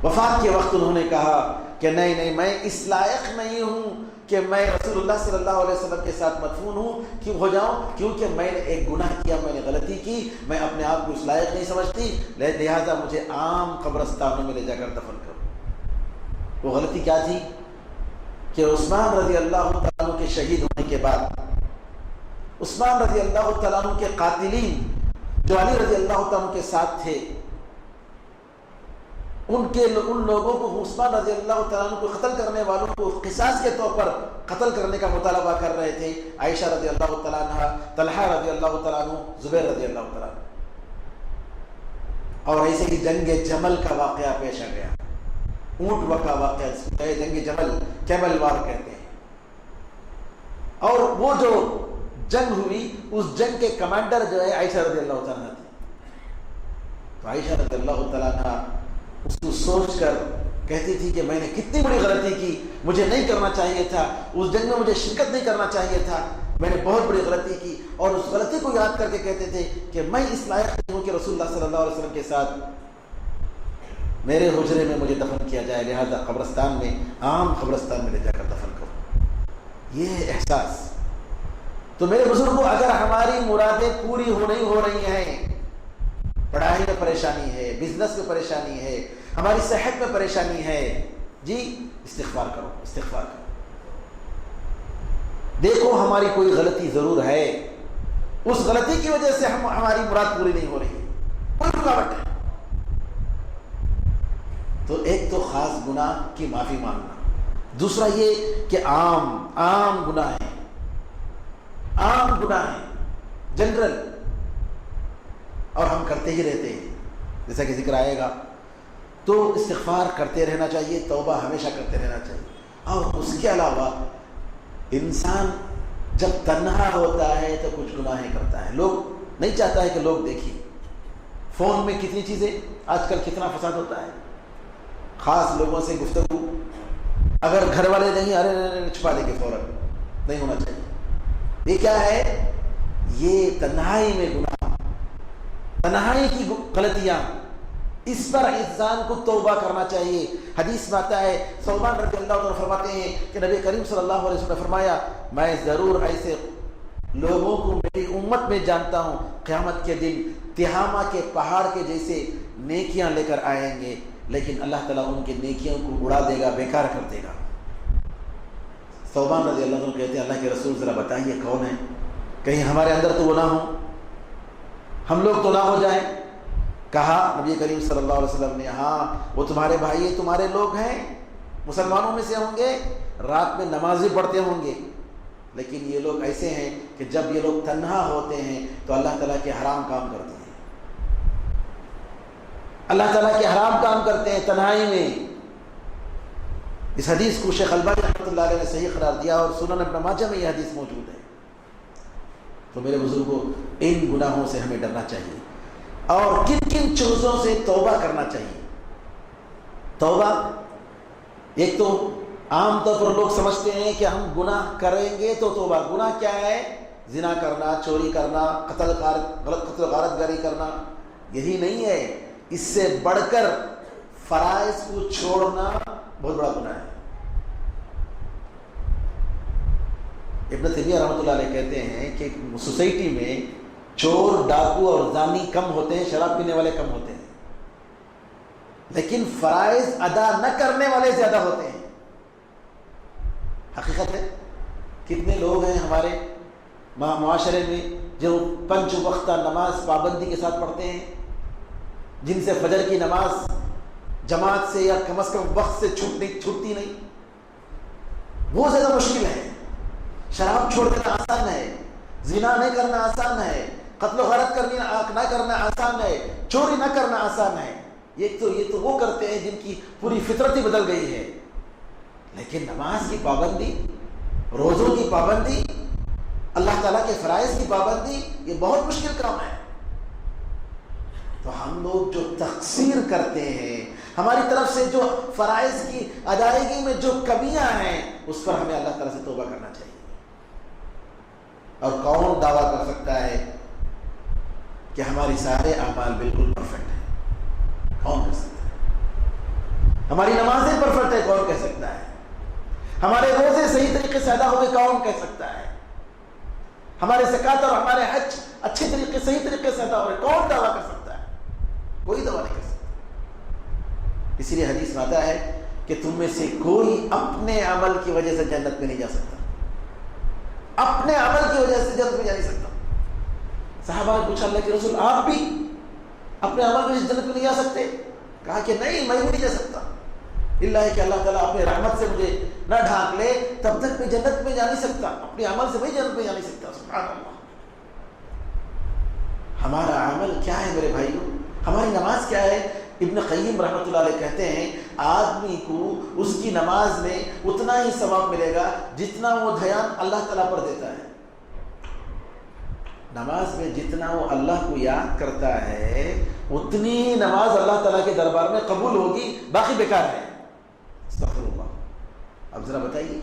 وفات کے وقت انہوں نے کہا کہ نہیں, میں اس لائق نہیں ہوں کہ میں رسول اللہ صلی اللہ علیہ وسلم کے ساتھ مدفون کیوں ہو جاؤں, کیونکہ میں نے ایک گناہ کیا, میں نے غلطی کی, میں اپنے آپ کو اس لائق نہیں سمجھتی, لہذا مجھے عام قبرستانوں میں لے جا کر دفن کرو. وہ غلطی کیا تھی کہ عثمان رضی اللہ تعالیٰ عنہ کے شہید ہونے کے بعد, عثمان رضی اللہ تعالیٰ عنہ کے قاتلین جو علی رضی اللہ تعالیٰ عنہ کے ساتھ تھے, ان لوگوں کو, عثمان رضی اللہ تعالیٰ عنہ کو قتل کرنے والوں کو قصاص کے طور پر قتل کرنے کا مطالبہ کر رہے تھے. عائشہ رضی اللہ تعالیٰ عنہ, طلحہ رضی اللہ تعالیٰ عنہ, زبیر رضی اللہ تعالیٰ عنہ. اور ایسے ہی جنگ جمل کا واقعہ پیش آ گیا, اونٹ کا واقعہ, جنگ جمل, کیمل وار کہتے ہیں. اور وہ جو جنگ ہوئی, اس جنگ کے کمانڈر جو ہے عائشہ رضی اللہ تعالیٰ عنہ تھی. تو عائشہ رضی اللہ تعالیٰ عنہ اس کو سوچ کر کہتی تھی کہ میں نے کتنی بڑی غلطی کی, مجھے نہیں کرنا چاہیے تھا, اس جنگ میں مجھے شرکت نہیں کرنا چاہیے تھا, میں نے بہت بڑی غلطی کی. اور اس غلطی کو یاد کر کے کہتے تھے کہ میں اس لائق نہیں ہوں کہ رسول اللہ صلی اللہ علیہ وسلم کے ساتھ میرے حجرے میں مجھے دفن کیا جائے, لہذا قبرستان میں, عام قبرستان میں لے جا کر دفن کرو. یہ احساس. تو میرے بزرگوں, اگر ہماری مرادیں پوری نہیں ہو رہی ہیں, پڑھائی میں پریشانی ہے, بزنس میں پریشانی ہے, ہماری صحت میں پریشانی ہے, جی استغفار کرو, استغفار کرو. دیکھو ہماری کوئی غلطی ضرور ہے, اس غلطی کی وجہ سے ہماری مراد پوری نہیں ہو رہی ہے, کوئی رکاوٹ ہے. تو ایک تو خاص گناہ کی معافی مانگنا, دوسرا یہ کہ عام گناہ ہے, عام گناہ ہے, جنرل, اور ہم کرتے ہی رہتے ہیں, جیسا کہ ذکر آئے گا. تو استغفار کرتے رہنا چاہیے, توبہ ہمیشہ کرتے رہنا چاہیے. اور اس کے علاوہ انسان جب تنہا ہوتا ہے تو کچھ گناہیں کرتا ہے, لوگ نہیں چاہتا ہے کہ لوگ دیکھیں. فون میں کتنی چیزیں آج کل, کتنا فساد ہوتا ہے, خاص لوگوں سے گفتگو, اگر گھر والے نہیں, ارے چھپا دے کے فوراً, نہیں ہونا چاہیے. یہ کیا ہے, یہ تنہائی میں گناہ, تنہائی کی غلطیاں, اس پر انسان کو توبہ کرنا چاہیے. حدیث میں آتا ہے, ثوبان رضی اللہ عنہ فرماتے ہیں کہ نبی کریم صلی اللہ علیہ وسلم نے فرمایا, میں ضرور ایسے لوگوں کو میری امت میں جانتا ہوں قیامت کے دن تہامہ کے پہاڑ کے جیسے نیکیاں لے کر آئیں گے, لیکن اللہ تعالیٰ ان کی نیکیوں کو اڑا دے گا, بیکار کر دے گا. ثوبان رضی اللہ عنہ کہتے ہیں, اللہ کے رسول ذرا بتائیے کون ہے, کہیں ہمارے اندر تو وہ نہ ہو, ہم لوگ تو نہ ہو جائیں. کہا نبی کریم صلی اللہ علیہ وسلم نے, ہاں وہ تمہارے بھائی, تمہارے لوگ ہیں, مسلمانوں میں سے ہوں گے, رات میں نمازیں پڑھتے ہوں گے, لیکن یہ لوگ ایسے ہیں کہ جب یہ لوگ تنہا ہوتے ہیں تو اللہ تعالیٰ کے حرام کام کرتے ہیں, اللہ تعالیٰ کے حرام کام کرتے ہیں تنہائی میں. اس حدیث کو شیخ البانی رحمۃ اللہ علیہ نے صحیح قرار دیا, اور سنن ابن ماجہ میں یہ حدیث موجود ہے. تو میرے بزرگوں, ان گناہوں سے ہمیں ڈرنا چاہیے, اور کن کن چیزوں سے توبہ کرنا چاہیے. توبہ, ایک تو عام طور پر لوگ سمجھتے ہیں کہ ہم گناہ کریں گے تو توبہ. گناہ کیا ہے, زنا کرنا, چوری کرنا, غلط قتل غارت گاری کرنا, یہی نہیں ہے. اس سے بڑھ کر فرائض کو چھوڑنا بہت بڑا گناہ ہے. ابن تیمیہ رحمۃ اللہ علیہ کہتے ہیں کہ سوسائٹی میں چور, ڈاکو اور زانی کم ہوتے ہیں, شراب پینے والے کم ہوتے ہیں, لیکن فرائض ادا نہ کرنے والے زیادہ ہوتے ہیں. حقیقت ہے. کتنے لوگ ہیں ہمارے معاشرے میں جو 5 وقتہ نماز پابندی کے ساتھ پڑھتے ہیں, جن سے فجر کی نماز جماعت سے یا کم از کم وقت سے چھوٹتی نہیں. وہ زیادہ مشکل ہے. شراب چھوڑ دینا آسان ہے، زنا نہیں کرنا آسان ہے، قتل و غارت نہ کرنا آسان ہے، چوری نہ کرنا آسان ہے. یہ تو وہ کرتے ہیں جن کی پوری فطرت ہی بدل گئی ہے. لیکن نماز کی پابندی، روزوں کی پابندی، اللہ تعالیٰ کے فرائض کی پابندی، یہ بہت مشکل کام ہے. تو ہم لوگ جو تقصیر کرتے ہیں، ہماری طرف سے جو فرائض کی ادائیگی میں جو کمیاں ہیں، اس پر ہمیں اللہ تعالیٰ سے توبہ کرنا چاہیے. اور کون دعویٰ کر سکتا ہے کہ ہماری سارے اعمال بالکل پرفیکٹ ہیں؟ کون کہہ سکتا ہے؟ ہماری نمازیں پرفیکٹ ہے، کون کہہ سکتا ہے؟ ہمارے روزے صحیح طریقے سے ادا ہوئے، کون کہہ سکتا ہے؟ ہمارے زکوٰۃ اور ہمارے حج اچھے طریقے صحیح طریقے سے ادا ہو رہے، کون دعویٰ کر سکتا ہے؟ کوئی دعویٰ نہیں کر سکتا. اسی لیے حدیث میں آتا ہے کہ تم میں سے کوئی اپنے عمل کی وجہ سے جنت میں نہیں جا سکتا، اپنے عمل کی وجہ سے جنت میں جا نہیں سکتا. صحابہ نے پوچھا اللہ کے رسول آپ بھی اپنے عمل کی وجہ سے جنت میں نہیں جا سکتے؟ کہا کہ نہیں، میں بھی نہیں جا سکتا، اللہ ہے کہ اللہ تعالیٰ اپنے رحمت سے مجھے نہ ڈھانک لے تب تک میں جنت میں جا نہیں سکتا، اپنے عمل سے میں جنت میں جا نہیں سکتا. سبحان اللہ. ہمارا عمل کیا ہے میرے بھائیوں؟ ہماری نماز کیا ہے؟ ابن قیم رحمۃ اللہ علیہ کہتے ہیں آدمی کو اس کی نماز میں اتنا ہی ثواب ملے گا جتنا وہ دھیان اللہ تعالیٰ پر دیتا ہے. نماز میں جتنا وہ اللہ کو یاد کرتا ہے اتنی ہی نماز اللہ تعالیٰ کے دربار میں قبول ہوگی، باقی بیکار ہے. استغفر اللہ. اب ذرا بتائیے،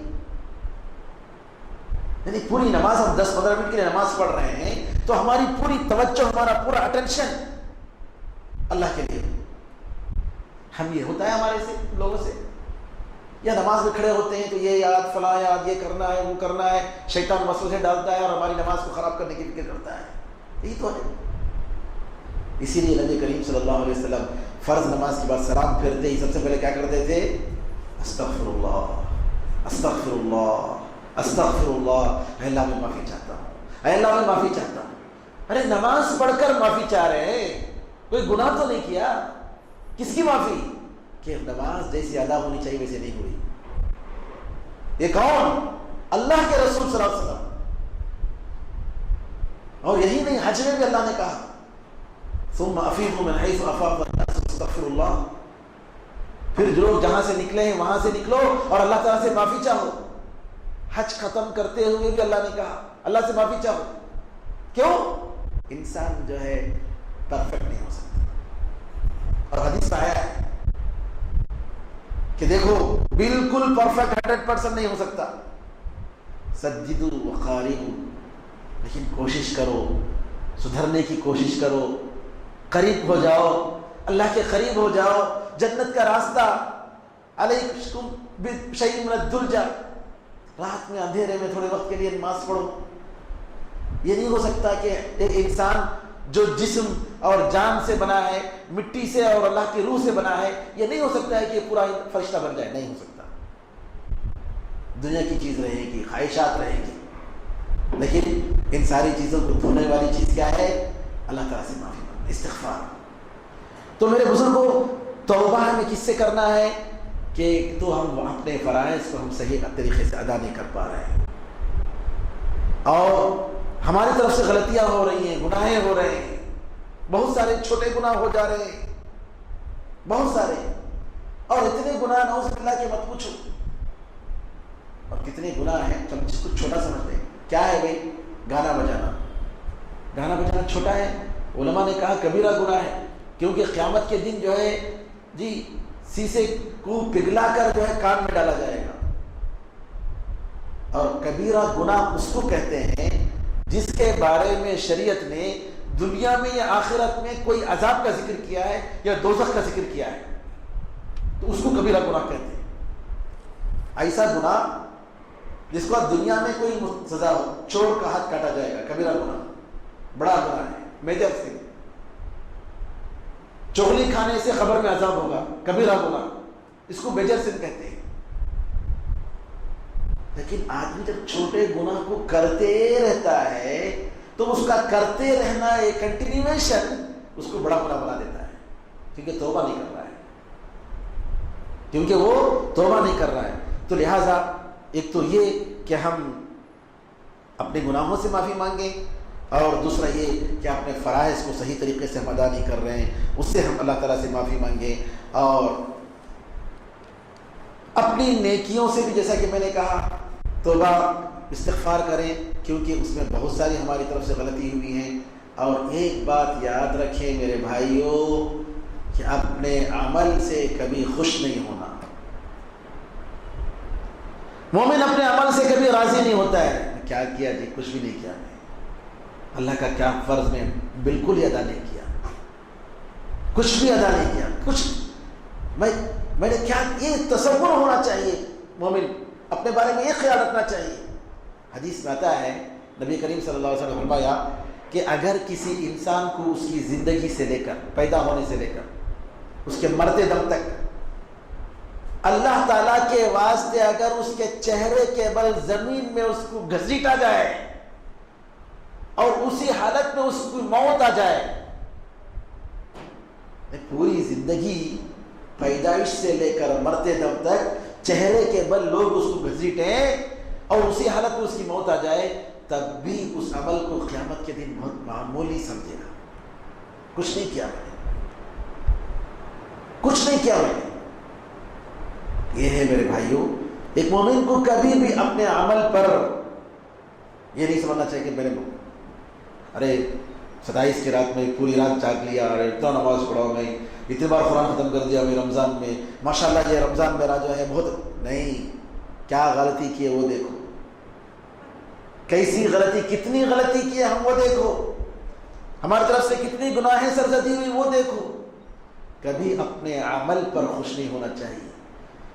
یعنی پوری نماز ہم 10-15 منٹ کے لیے نماز پڑھ رہے ہیں تو ہماری پوری توجہ، ہمارا پورا اٹینشن اللہ کے لیے. ہم یہ ہوتا ہے ہمارے سے لوگوں سے، یا نماز میں کھڑے ہوتے ہیں تو یہ یاد، فلاں یاد، یہ کرنا ہے، وہ کرنا ہے، شیطان وسوسے ڈالتا ہے اور ہماری نماز کو خراب کرنے کی فکر کرتا ہے. یہی تو ہے. اسی لیے نبی کریم صلی اللہ علیہ وسلم فرض نماز کے بعد سلام پھیرتے ہی سب سے پہلے کیا کرتے تھے؟ استغفر اللہ، استغفر اللہ، استغفر اللہ. اے اللہ میں معافی چاہتا ہوں، اے اللہ میں معافی چاہتا ہوں. ارے نماز پڑھ کر معافی چاہ رہے ہیں، کوئی گناہ تو نہیں کیا. کس کی معافی؟ کہ نماز جیسی ادا ہونی چاہیے ویسے نہیں ہوئی. یہ کون؟ اللہ کے رسول صلی اللہ علیہ وسلم. اور یہی نہیں، حج میں بھی اللہ نے کہا ثم افیضوا من حیث افاض الناس واستغفر اللہ. پھر جو لوگ جہاں سے نکلے ہیں وہاں سے نکلو اور اللہ تعالیٰ سے معافی چاہو. حج ختم کرتے ہوئے بھی اللہ نے کہا اللہ سے معافی چاہو. کیوں؟ انسان جو ہے پرفیکٹ نہیں ہو سکتا. اور حدیث میں آیا ہے کہ دیکھو بالکل پرفیکٹ 100% نہیں ہو سکتا. سجدوا وقاربوا، لیکن کوشش کرو، سدھرنے کی کوشش کرو، قریب ہو جاؤ، اللہ کے قریب ہو جاؤ. جنت کا راستہ علیکم بشیء من الدلجہ، رات میں اندھیرے میں تھوڑے وقت کے لیے نماز پڑھو. یہ نہیں ہو سکتا کہ ایک انسان جو جسم اور جان سے بنا ہے، مٹی سے اور اللہ کی روح سے بنا ہے، یہ نہیں ہو سکتا ہے کہ پورا فرشتہ بن جائے. نہیں ہو سکتا. دنیا کی چیز رہے گی، خواہشات رہے گی، لیکن ان ساری چیزوں کو دھونے والی چیز کیا ہے؟ اللہ تعالیٰ سے معافی مانگنا، استغفار. تو میرے بزرگوں، توبہ ہمیں کس سے کرنا ہے؟ کہ تو ہم اپنے فرائض کو ہم صحیح طریقے سے ادا نہیں کر پا رہے ہیں، اور ہماری طرف سے غلطیاں ہو رہی ہیں، گناہیں ہو رہے ہیں. بہت سارے چھوٹے گناہ ہو جا رہے ہیں، بہت سارے، اور اتنے گناہ نعوذ باللہ کہ مت پوچھو. اور کتنے گناہ ہیں ہم جس کو چھوٹا سمجھتے ہیں. کیا ہے بھائی؟ گانا بجانا. گانا بجانا چھوٹا ہے؟ علماء نے کہا کبیرہ گناہ ہے، کیونکہ قیامت کے دن جو ہے جی شیشے کو پگھلا کر جو ہے کان میں ڈالا جائے گا. اور کبیرہ گناہ اس کو کہتے ہیں جس کے بارے میں شریعت نے دنیا میں یا آخرت میں کوئی عذاب کا ذکر کیا ہے یا دوزخ کا ذکر کیا ہے، تو اس کو کبیرہ گناہ کہتے ہیں. ایسا گناہ جس کو دنیا میں کوئی سزا ہو، چور کا ہاتھ کاٹا جائے گا، کبیرہ گناہ، بڑا گناہ ہے، میجر سن. چغلی کھانے سے قبر میں عذاب ہوگا، کبیرہ گناہ، اس کو میجر سن کہتے ہیں. لیکن آدمی جب چھوٹے گناہ کو کرتے رہتا ہے تو اس کا کرتے رہنا ایک کنٹینیویشن اس کو بڑا گناہ بنا دیتا ہے، کیونکہ توبہ نہیں کر رہا ہے، کیونکہ وہ توبہ نہیں کر رہا ہے. تو لہٰذا ایک تو یہ کہ ہم اپنے گناہوں سے معافی مانگیں، اور دوسرا یہ کہ اپنے فرائض کو صحیح طریقے سے ہم ادا نہیں کر رہے ہیں اس سے ہم اللہ تعالیٰ سے معافی مانگیں، اور اپنی نیکیوں سے بھی جیسا کہ میں نے کہا توبہ استغفار کریں، کیونکہ اس میں بہت ساری ہماری طرف سے غلطی ہوئی ہیں۔ اور ایک بات یاد رکھیں میرے بھائیوں کہ اپنے عمل سے کبھی خوش نہیں ہونا۔ مومن اپنے عمل سے کبھی راضی نہیں ہوتا ہے، کیا کیا جی، کچھ بھی نہیں کیا، میں اللہ کا کیا فرض میں بالکل ہی ادا نہیں کیا، کچھ بھی ادا نہیں کیا، کچھ میں نے کیا، یہ تصور ہونا چاہیے، مومن اپنے بارے میں یہ خیال رکھنا چاہیے۔ حدیث میں آتا ہے نبی کریم صلی اللہ علیہ وسلم نے فرمایا کہ اگر کسی انسان کو اس کی زندگی سے لے کر، پیدا ہونے سے لے کر اس کے مرتے دم تک اللہ تعالیٰ کے واسطے اگر اس کے چہرے کے بل زمین میں اس کو گھسیٹا جائے اور اسی حالت میں اس کی موت آ جائے، پوری زندگی پیدائش سے لے کر مرتے دم تک چہرے کے بل لوگ اس کو گھسیٹیں اور اسی حالت میں اس کی موت آ جائے، تب بھی اس عمل کو قیامت کے دن بہت معمولی سمجھے گا، کچھ نہیں کیا میں نے، کچھ نہیں کیا میں نے۔ یہ ہے میرے بھائیوں، ایک مومن کو کبھی بھی اپنے عمل پر یہ نہیں سمجھنا چاہیے کہ میں نے 27 کی رات میں پوری رات جاگ لیا، اتنا نماز پڑھا میں، اتنی بار قرآن ختم کر دیا میں رمضان میں، ماشاءاللہ یہ رمضان میرا جو ہے بہت، نہیں، کیا غلطی کی ہے وہ دیکھو، کیسی غلطی، کتنی غلطی کی ہے ہم وہ دیکھو، ہماری طرف سے کتنی گناہیں سرزدی ہوئی وہ دیکھو۔ کبھی اپنے عمل پر خوش نہیں ہونا چاہیے،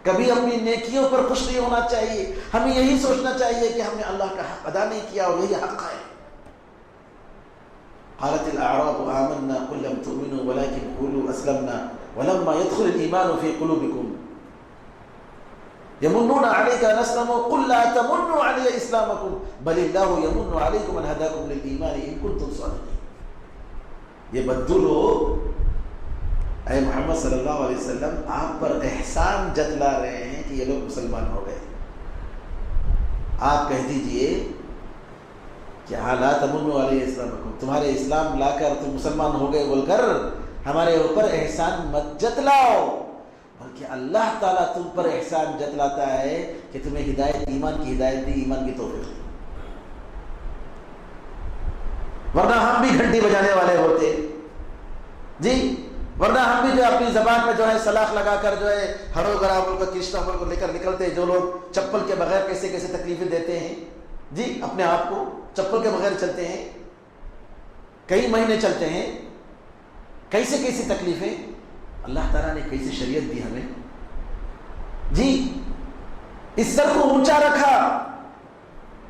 کبھی اپنی نیکیوں پر خوش نہیں ہونا چاہیے، ہمیں یہی سوچنا چاہیے کہ ہم نے اللہ کا حق ادا نہیں کیا اور یہی حق ہے۔ قالت الاعراب آمنا قل لم تؤمنوا ولكن قولوا اسلمنا ولما يدخل الايمان في قلوبكم يمنون عليك ان اسلموا قل لا تمنوا علي اسلامكم بل الله يمن عليكم ان هداكم للايمان ان كنتم صادقين۔ یہ بدو لوگ اے محمد صلی اللہ علیہ وسلم آپ پر احسان جتلا رہے ہیں کہ یہ لوگ مسلمان ہو گئے، آپ کہہ دیجئے کہ لا تمنوا علی اسلامکم، تمہارے اسلام لا کر تم مسلمان ہو گئے بول کر ہمارے اوپر احسان مت جتلاؤ، بلکہ اللہ تعالیٰ تم پر احسان جتلاتا ہے کہ تمہیں ہدایت، ایمان کی ہدایت دی، ایمان کی توفیق دی، ورنہ ہم بھی گھنٹی بجانے والے ہوتے جی، ورنہ ہم بھی جو اپنی زبان میں جو ہے سلاخ لگا کر جو ہے ہرو گرا ملک کشتہ ملک لے کر نکلتے، جو لوگ چپل کے بغیر کیسے کیسے تکلیفیں دیتے ہیں جی، اپنے آپ کو چپل کے بغیر چلتے ہیں، کئی مہینے چلتے ہیں، کیسے کیسی تکلیفیں، اللہ تعالیٰ نے کیسی شریعت دی ہمیں جی، اس سر کو اونچا رکھا،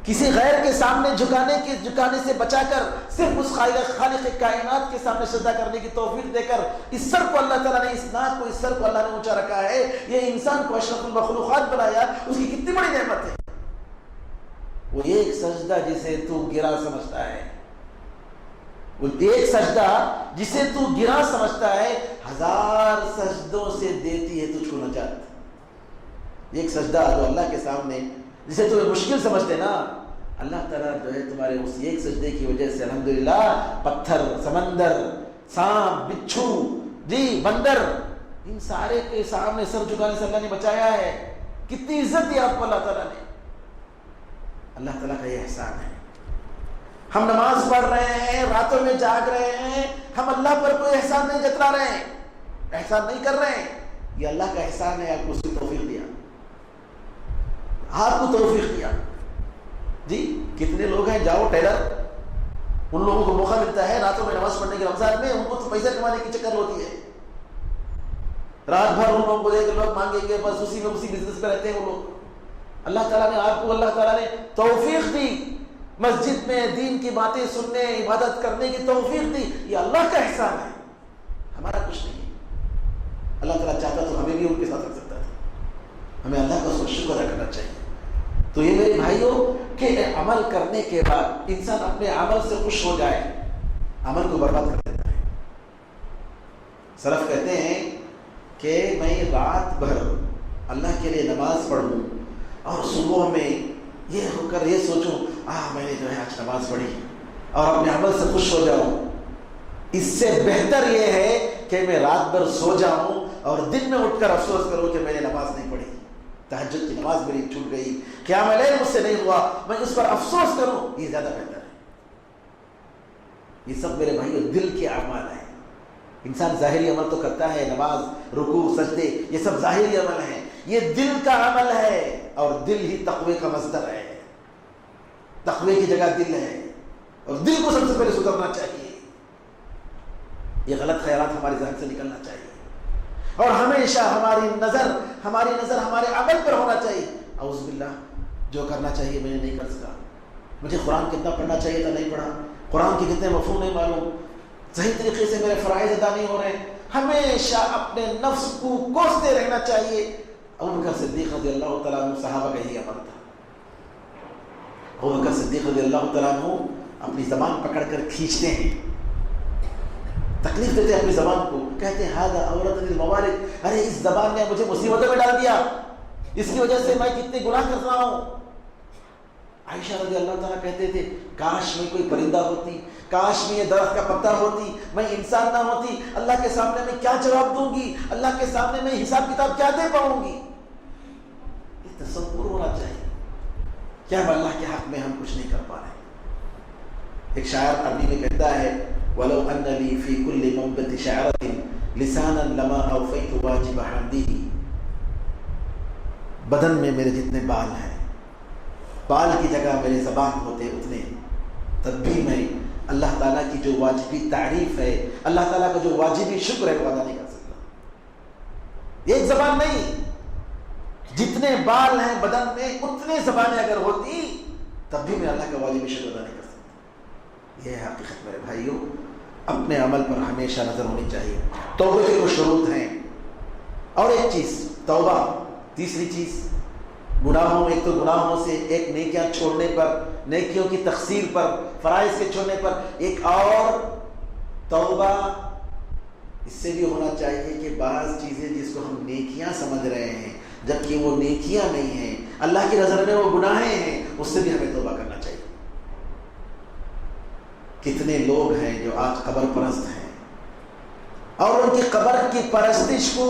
کسی غیر کے سامنے جھکانے سے بچا کر صرف اس خالق کائنات کے سامنے سجدہ کرنے کی توفیق دے کر اس سر کو اللہ تعالیٰ نے، اس ناک کو، اس سر کو اللہ نے اونچا رکھا ہے، یہ انسان کو اشرف المخلوقات بنایا، اس کی کتنی بڑی نعمت ہے۔ وہ ایک سجدہ جسے تو گرا سمجھتا ہے، وہ ایک سجدہ جسے تو گرا سمجھتا ہے، 1000 سجدوں سے دیتی ہے تجھ کو نجات۔ ایک سجدہ جو اللہ کے سامنے جسے تمہیں مشکل سمجھتے نا، اللہ تعالیٰ جو ہے تمہارے اس ایک سجدے کی وجہ سے الحمدللہ پتھر، سمندر، سانپ، بچھو جی، بندر، ان سارے کے سامنے سر جھکانے سے اللہ نے بچایا ہے۔ کتنی عزت دی آپ کو اللہ تعالیٰ نے، اللہ تعالیٰ کا یہ احسان ہے۔ ہم نماز پڑھ رہے ہیں، راتوں میں جاگ رہے ہیں، ہم اللہ پر کوئی احسان نہیں جتلا رہے ہیں، احسان نہیں کر رہے ہیں، یہ اللہ کا احسان ہے، آپ کو اس کی توفیق دیا، آپ کو توفیق دیا جی۔ کتنے لوگ ہیں، جاؤ ٹیلر، ان لوگوں کو موقع ملتا ہے راتوں میں نماز پڑھنے کے، رمضان میں ان کو تو پیسہ کمانے کی چکر ہوتی ہے، رات بھر ان لوگوں کو لے کے لوگ مانگیں گے، بس اسی بزنس پہ رہتے ہیں وہ لوگ۔ اللہ تعالیٰ نے آپ کو، اللہ تعالیٰ نے توفیق دی، مسجد میں دین کی باتیں سننے، عبادت کرنے کی توفیق دی، یہ اللہ کا احسان ہے، ہمارا کچھ نہیں ہے۔ اللہ تعالیٰ چاہتا تو ہمیں بھی ان کے ساتھ رکھ سکتا تھا، ہمیں اللہ کا اس کو شکر ادا کرنا چاہیے۔ تو یہ میرے بھائیوں کہ عمل کرنے کے بعد انسان اپنے عمل سے خوش ہو جائے، عمل کو برباد کر دیتا ہے۔ سلف کہتے ہیں کہ میں رات بھر اللہ کے لیے نماز پڑھوں اور صبح میں یہ ہو کر یہ سوچوں میں نے جو ہے آج نماز پڑھی اور اپنے عمل سے خوش ہو جاؤں، اس سے بہتر یہ ہے کہ میں رات بھر سو جاؤں اور دن میں اٹھ کر افسوس کروں کہ میں نے نماز نہیں پڑھی، تہجد کی نماز میری چھوٹ گئی، قیام اللیل مجھ سے نہیں ہوا، میں اس پر افسوس کروں، یہ زیادہ بہتر ہے۔ یہ سب میرے بھائیو دل کے اعمال ہیں۔ انسان ظاہری عمل تو کرتا ہے، نماز، رکوع، سجدے، یہ سب ظاہری عمل ہیں، یہ دل کا عمل ہے، اور دل ہی تقوی کا مصدر ہے، تقوی کی جگہ دل ہے، اور دل کو سب سے پہلے سدھرنا چاہیے۔ یہ غلط خیالات ہمارے ذہن سے نکلنا چاہیے، اور ہمیشہ ہماری نظر ہمارے عمل پر ہونا چاہیے۔ اعوذ باللہ، جو کرنا چاہیے میں نے نہیں کر سکا، مجھے قرآن کتنا پڑھنا چاہیے تھا نہیں پڑھا، قرآن کے کتنے مفہوم نہیں معلوم، صحیح طریقے سے میرے فرائض ادا نہیں ہو رہے۔ ہمیشہ اپنے نفس کو کوستے رہنا چاہیے۔ ابوبکر صدیق رضی اللہ تعالیٰ عنہ صحابہ کا یہی عمل تھا۔ ابوبکر صدیق رضی اللہ تعالیٰ عنہ اپنی زبان پکڑ کر کھینچتے ہیں، تکلیف دیتے ہیں اپنی زبان کو، کہتے ہیں ھذا اورثنی الموارد، ارے اس زبان نے مجھے مصیبتوں میں ڈال دیا، اس کی وجہ سے میں کتنے گناہ کر رہا ہوں۔ عائشہ رضی اللہ تعالیٰ کہتے تھے کاش میں کوئی پرندہ ہوتی، کاش میں یہ درخت کا پتا ہوتی، میں انسان نہ ہوتی، اللہ کے سامنے میں کیا جواب دوں گی، اللہ کے سامنے میں حساب کتاب کیا دے پاؤں گی۔ یہ تصور ہونا چاہیے، کیا اللہ کے حق میں ہم کچھ نہیں کر پا رہے۔ ایک شاعر عربی میں کہتا ہے وَلَوْ أَنَّ لِي فِي كُلِّ مَنْبَتِ شَعْرَةٍ لِسَانًا لَمَا أَوْفَيْتُ وَاجِبَ حَمْدِهِ، بدن میں میرے جتنے بال ہیں، بال کی جگہ میرے زبان ہوتے اتنے، تب بھی میں اللہ تعالیٰ کی جو واجبی تعریف ہے، اللہ تعالیٰ کا جو واجبی شکر ہے وہ ادا نہیں کر سکتا۔ ایک زبان نہیں، جتنے بال ہیں بدن میں اتنے زبانیں اگر ہوتی تب بھی میں اللہ کا واجبی شکر ادا نہیں کر سکتا۔ یہ ہے حقیقت میرے بھائیوں، اپنے عمل پر ہمیشہ نظر ہونی چاہیے۔ توبہ کے کچھ شروط ہیں، اور ایک چیز توبہ، تیسری چیز گناہوں، ایک تو گناہوں سے، ایک نیکیاں چھوڑنے پر، نیکیوں کی تقصیر پر، فرائض کے چھوڑنے پر، ایک اور توبہ اس سے بھی ہونا چاہیے کہ بعض چیزیں جس کو ہم نیکیاں سمجھ رہے ہیں جبکہ وہ نیکیاں نہیں ہیں، اللہ کی نظر میں وہ گناہیں ہیں، اس سے بھی ہمیں توبہ کرنا چاہیے۔ کتنے لوگ ہیں جو آج قبر پرست ہیں اور ان کی قبر کی پرستش کو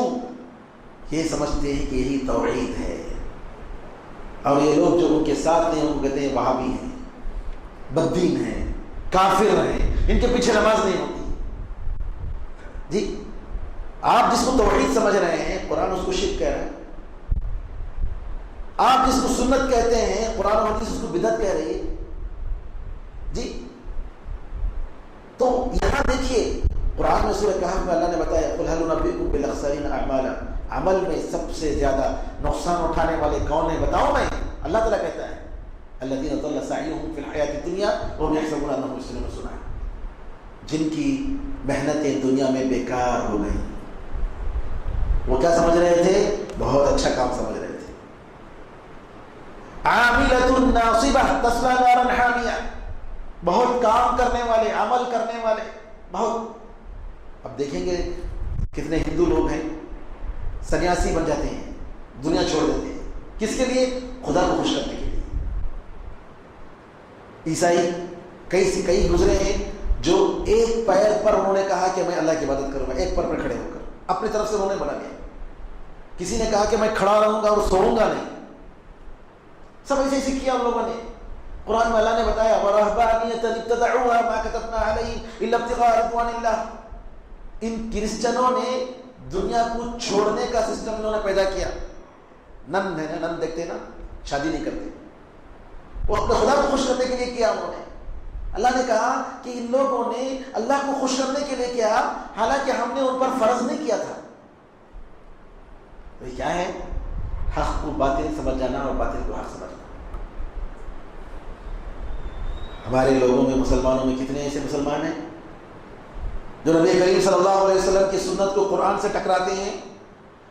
یہ سمجھتے ہیں کہ یہی توحید ہے، اور یہ لوگ جو ان کے ساتھ نہیں ان کو کہتے ہیں وہابی ہیں، بددین ہیں، کافر ہیں، ان کے پیچھے نماز نہیں ہوتی۔ جی آپ جس کو توحید سمجھ رہے ہیں قرآن اس کو شرک کہہ رہا ہے، آپ جس کو سنت کہتے ہیں قرآن و حدیث اس کو بدعت کہہ رہی ہے۔ جی تو یہاں دیکھیے قرآن میں سورہ کہف میں اللہ نے بتایا قُلْ هَلْ نُنَبِّئُکُم بِالْأَخْسَرِينَ أَعْمَالًا، عمل میں سب سے زیادہ نقصان اٹھانے والے کون ہیں بتاؤ میں؟ اللہ تعالیٰ کہتا ہے الَّذِينَ ضَلَّ سَعْيُهُمْ فِي الْحَيَاةِ الدُّنْيَا وَهُمْ يَحْسَبُونَ أَنَّهُمْ يُحْسِنُونَ صُنْعًا، جن کی محنتیں دنیا میں بیکار ہو گئی، وہ کیا سمجھ رہے تھے؟ بہت اچھا کام سمجھ رہے تھے۔ عاملۃ ناصبہ تصلیٰ نارا حامیہ، بہت کام کرنے والے، عمل کرنے والے بہت۔ اب دیکھیں گے کتنے ہندو لوگ ہیں سنیاسی بن جاتے ہیں، دنیا چھوڑ دیتے ہیں، کس کے لیے؟ خدا کو خوش کرنے کے لیے۔ عیسائی کئی گزرے ہیں جو ایک پیر پر انہوں نے کہا کہ میں اللہ کی عبادت کروں گا، ایک پر کھڑے ہو کر اپنی طرف سے انہوں نے بنا لیا۔ کسی نے کہا کہ میں کھڑا رہوں گا اور سوؤں گا نہیں، سب ایسے ہی کیا ان لوگوں نے۔ قرآن میں اللہ نے بتایا وَرَهْبَانِيَّةً ابْتَدَعُوهَا مَا كَتَبْنَا عَلَيْهِمْ إِلَّا ابْتِغَاءَ رِضْوَانِ اللَّهِ، ان کرسچنوں نے دنیا کو چھوڑنے کا سسٹم انہوں نے پیدا کیا۔ نن ہے نا، نن دیکھتے نا، شادی نہیں کرتے، وہ اپنے خدا کو خوش کرنے کے لیے کیا انہوں نے۔ اللہ نے کہا کہ ان لوگوں نے اللہ کو خوش کرنے کے لیے کیا، حالانکہ ہم نے ان پر فرض نہیں کیا تھا۔ تو یہ کیا ہے؟ حق کو باطل سمجھ جانا اور باطل کو حق سمجھنا۔ ہمارے لوگوں میں، مسلمانوں میں کتنے ایسے مسلمان ہیں جو نبی کریم صلی اللہ علیہ وسلم کی سنت کو قرآن سے ٹکراتے ہیں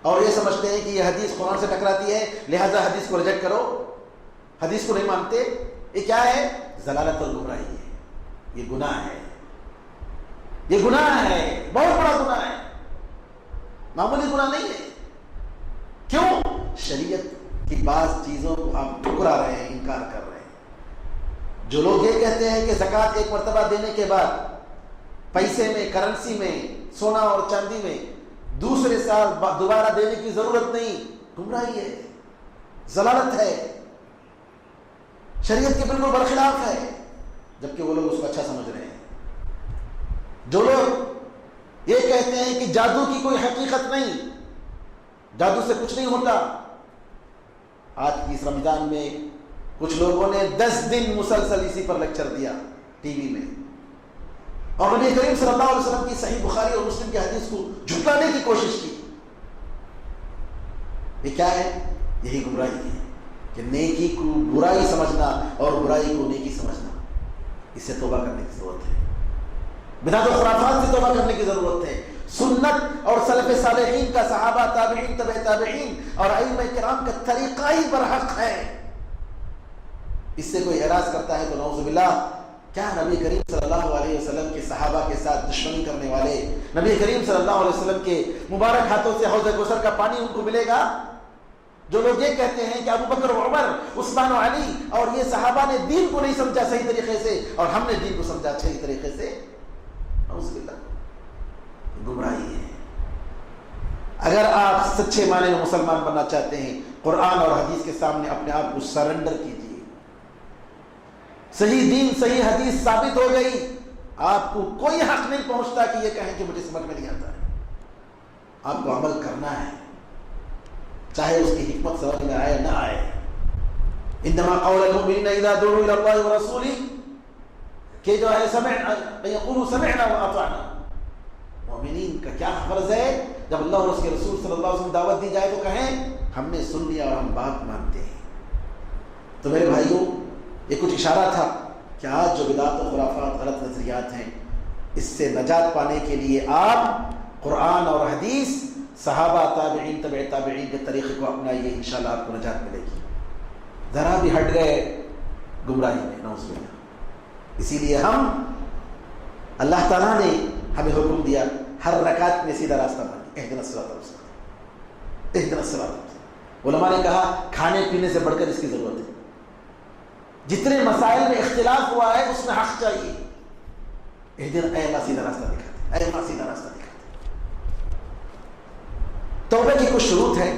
اور یہ سمجھتے ہیں کہ یہ حدیث قرآن سے ٹکراتی ہے لہذا حدیث کو ریجیکٹ کرو، حدیث کو نہیں مانتے۔ یہ کیا ہے؟ ضلالت اور گمراہی ہے، یہ گناہ ہے، یہ گناہ ہے، بہت بڑا گناہ ہے، معمولی گناہ نہیں ہے۔ کیوں؟ شریعت کی بعض چیزوں کو آپ ٹھکرا رہے ہیں، انکار کر رہے ہیں۔ جو لوگ یہ کہتے ہیں کہ زکوٰۃ ایک مرتبہ دینے کے بعد پیسے میں، کرنسی میں، سونا اور چاندی میں دوسرے سال دوبارہ دینے کی ضرورت نہیں، گمراہی ہے، ضلالت ہے، شریعت کے بالکل برخلاف ہے، جبکہ وہ لوگ اس کو اچھا سمجھ رہے ہیں۔ جو لوگ یہ کہتے ہیں کہ جادو کی کوئی حقیقت نہیں، جادو سے کچھ نہیں ہوتا، آج کی اس رمضان میں کچھ لوگوں نے 10 دن مسلسل اسی پر لیکچر دیا ٹی وی میں، اور نبی کریم صلی اللہ علیہ وسلم کی صحیح بخاری اور مسلم کی حدیث کو جھٹلانے کی کوشش کی۔ یہ کیا ہے؟ یہی گمراہی ہے کہ نیکی کو برائی سمجھنا اور برائی کو نیکی سمجھنا۔ اس سے توبہ کرنے کی ضرورت ہے، بدعت و خرافات سے توبہ کرنے کی ضرورت ہے۔ سنت اور سلف صالحین کا، صحابہ، تابعین، تبع تابعین اور ائمہ کرام کا طریقہ ہی برحق ہے۔ اس سے کوئی اعراض کرتا ہے تو نعوذ باللہ، کیا نبی کریم صلی اللہ علیہ وسلم کے صحابہ کے ساتھ دشمنی کرنے والے، نبی کریم صلی اللہ علیہ وسلم کے مبارک ہاتھوں سے حوض کوثر کا پانی ان کو ملے گا؟ جو لوگ یہ کہتے ہیں کہ ابو بکر و عمر، عثمان و علی اور یہ صحابہ نے دین کو نہیں سمجھا صحیح طریقے سے اور ہم نے دین کو سمجھا صحیح طریقے سے، نعوذ باللہ، گمراہی ہے۔ اگر آپ سچے معنی میں مسلمان بننا چاہتے ہیں، قرآن اور حدیث کے سامنے اپنے آپ کو سرنڈر کیجیے۔ صحیح دین، صحیح حدیث ثابت ہو گئی، آپ کو کوئی حق نہیں پہنچتا کہ یہ کہیں کہ مجھے سمجھ میں نہیں آتا ہے۔ آپ کو عمل کرنا ہے، چاہے اس کی حکمت سمجھ میں آئے نہ آئے۔ انما قول المؤمنین اذا دعوا الى اللہ ورسولہ، کہ جو ہے سمعنا یقولوا سمعنا واطعنا، مومنین کا کیا فرض ہے؟ جب اللہ اور اس کے رسول صلی اللہ علیہ وسلم دعوت دی جائے تو کہیں ہم نے سن لیا اور ہم بات مانتے ہیں۔ تو میرے بھائیوں، یہ کچھ اشارہ تھا کہ آج جو بدعات و خرافات، غلط نظریات ہیں، اس سے نجات پانے کے لیے آپ قرآن اور حدیث، صحابہ، تابعین، تبع تابعین کے طریقے کو اپنائیے، انشاءاللہ آپ کو نجات ملے گی۔ ذرا بھی ہٹ گئے گمراہی میں، نعوذ باللہ۔ اسی لیے اللہ تعالیٰ نے ہمیں حکم دیا ہر رکعت میں سیدھا راستہ بنائیں، اہدنا الصراط المستقیم، اہدنا الصراط المستقیم۔ علماء نے کہا کھانے پینے سے بڑھ کر اس کی ضرورت ہے۔ جتنے مسائل میں اختلاف ہوا ہے اس میں حق چاہیے، اہدنا، اے اللہ سیدھا راستہ دکھاتے، اے اللہ سیدھا راستہ دکھاتے۔ توبہ کی کچھ شروط ہیں،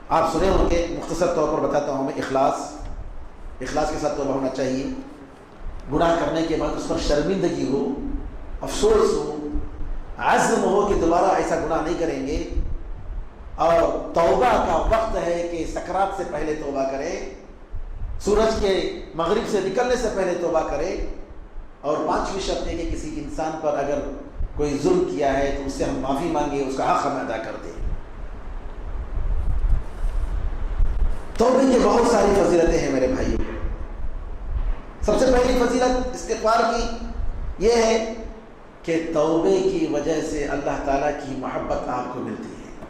آپ سنے ہوں گے، مختصر طور پر بتاتا ہوں میں۔ اخلاص کے ساتھ توبہ ہونا چاہیے، گناہ کرنے کے بعد اس پر شرمندگی ہو، افسوس ہو، عزم ہو کہ دوبارہ ایسا گناہ نہیں کریں گے، اور توبہ کا وقت ہے کہ سکرات سے پہلے توبہ کرے، سورج کے مغرب سے نکلنے سے پہلے توبہ کرے، اور 5ویں شرط ہے کہ کسی انسان پر اگر کوئی ظلم کیا ہے تو اس سے ہم معافی مانگے، اس کا حق ہم ادا کر دیں۔ توبے کی بہت ساری فضیلتیں ہیں میرے بھائیوں۔ سب سے پہلی فضیلت استغفار کی یہ ہے کہ توبے کی وجہ سے اللہ تعالیٰ کی محبت آپ کو ملتی ہے۔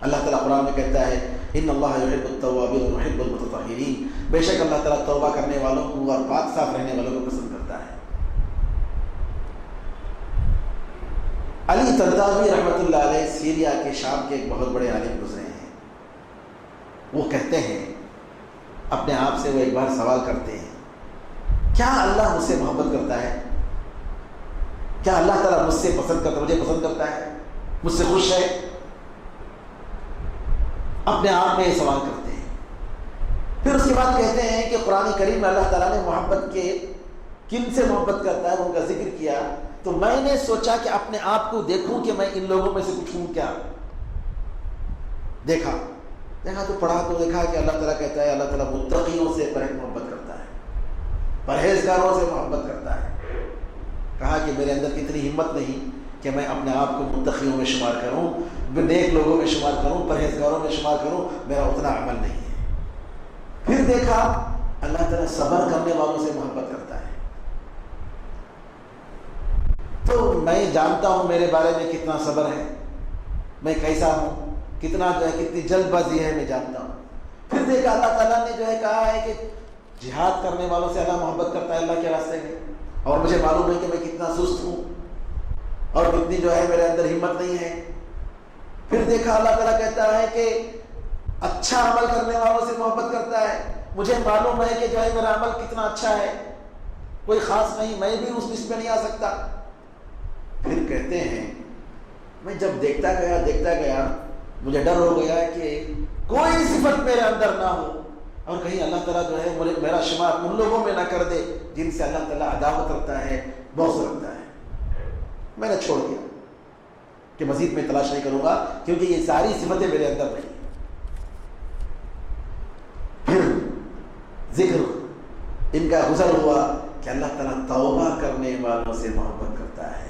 اللہ تعالیٰ قرآن میں کہتا ہے ان اللہ یحب التوابین ویحب المتطہرین، بے شک اللہ تعالیٰ توبہ کرنے والوں کو اور پاک صاف رہنے والوں کو پسند کرتا ہے۔ علی طنطاوی رحمۃ اللہ علیہ سیریا کے شام کے ایک بہت بڑے عالم گزرے ہیں، وہ کہتے ہیں، اپنے آپ سے وہ ایک بار سوال کرتے ہیں، کیا اللہ مجھ سے محبت کرتا ہے؟ کیا اللہ تعالیٰ مجھ سے پسند کرتا ہے، مجھے پسند کرتا ہے، مجھ سے خوش ہے؟ اپنے آپ میں یہ سوال کرتے ہیں۔ پھر اس کے بعد کہتے ہیں کہ قرآن کریم میں اللہ تعالیٰ نے محبت کے کن سے محبت کرتا ہے ان کا ذکر کیا، تو میں نے سوچا کہ اپنے آپ کو دیکھوں کہ میں ان لوگوں میں سے کچھ ہوں کیا۔ دیکھا تو پڑھا تو دیکھا کہ اللہ تعالیٰ کہتا ہے اللہ تعالیٰ متقیوں سے محبت کرتا ہے، پرہیزگاروں سے محبت کرتا ہے۔ کہا کہ میرے اندر اتنی ہمت نہیں کہ میں اپنے آپ کو متقیوں میں شمار کروں، نیک لوگوں میں شمار کروں، پرہیزگاروں میں شمار کروں، میرا اتنا عمل نہیں ہے۔ پھر دیکھا اللہ تعالیٰ صبر کرنے والوں سے محبت کرتا ہے۔ تو میں جانتا ہوں میرے بارے میں کتنا صبر ہے، میں کیسا ہوں، کتنا جو ہے کتنی جلد بازی ہے، میں جانتا ہوں۔ پھر دیکھا اللہ تعالیٰ نے جو ہے کہا ہے کہ جہاد کرنے والوں سے اللہ محبت کرتا ہے اللہ کے راستے میں، اور مجھے معلوم ہے کہ میں کتنا سست ہوں اور کتنی جو ہے میرے اندر ہمت نہیں ہے۔ پھر دیکھا اللہ تعالیٰ کہتا ہے کہ اچھا عمل کرنے والوں سے محبت کرتا ہے، مجھے معلوم ہے کہ جو ہے میرا عمل کتنا اچھا ہے، کوئی خاص نہیں، میں بھی اس لسٹ میں نہیں آ سکتا۔ پھر کہتے ہیں میں جب دیکھتا گیا مجھے ڈر ہو گیا کہ کوئی صفت میرے اندر نہ ہو اور کہیں اللہ تعالیٰ جو ہے میرا شمار ان لوگوں میں نہ کر دے جن سے اللہ تعالیٰ عداوت رکھتا ہے، بغض رکھتا ہے۔ میں نے چھوڑ دیا کہ مزید میں تلاش نہیں کروں گا، کیونکہ یہ ساری صفتیں میرے اندر نہیں۔ پھر ذکر ان کا گزر ہوا کہ اللہ تعالیٰ توبہ کرنے والوں سے محبت کرتا ہے،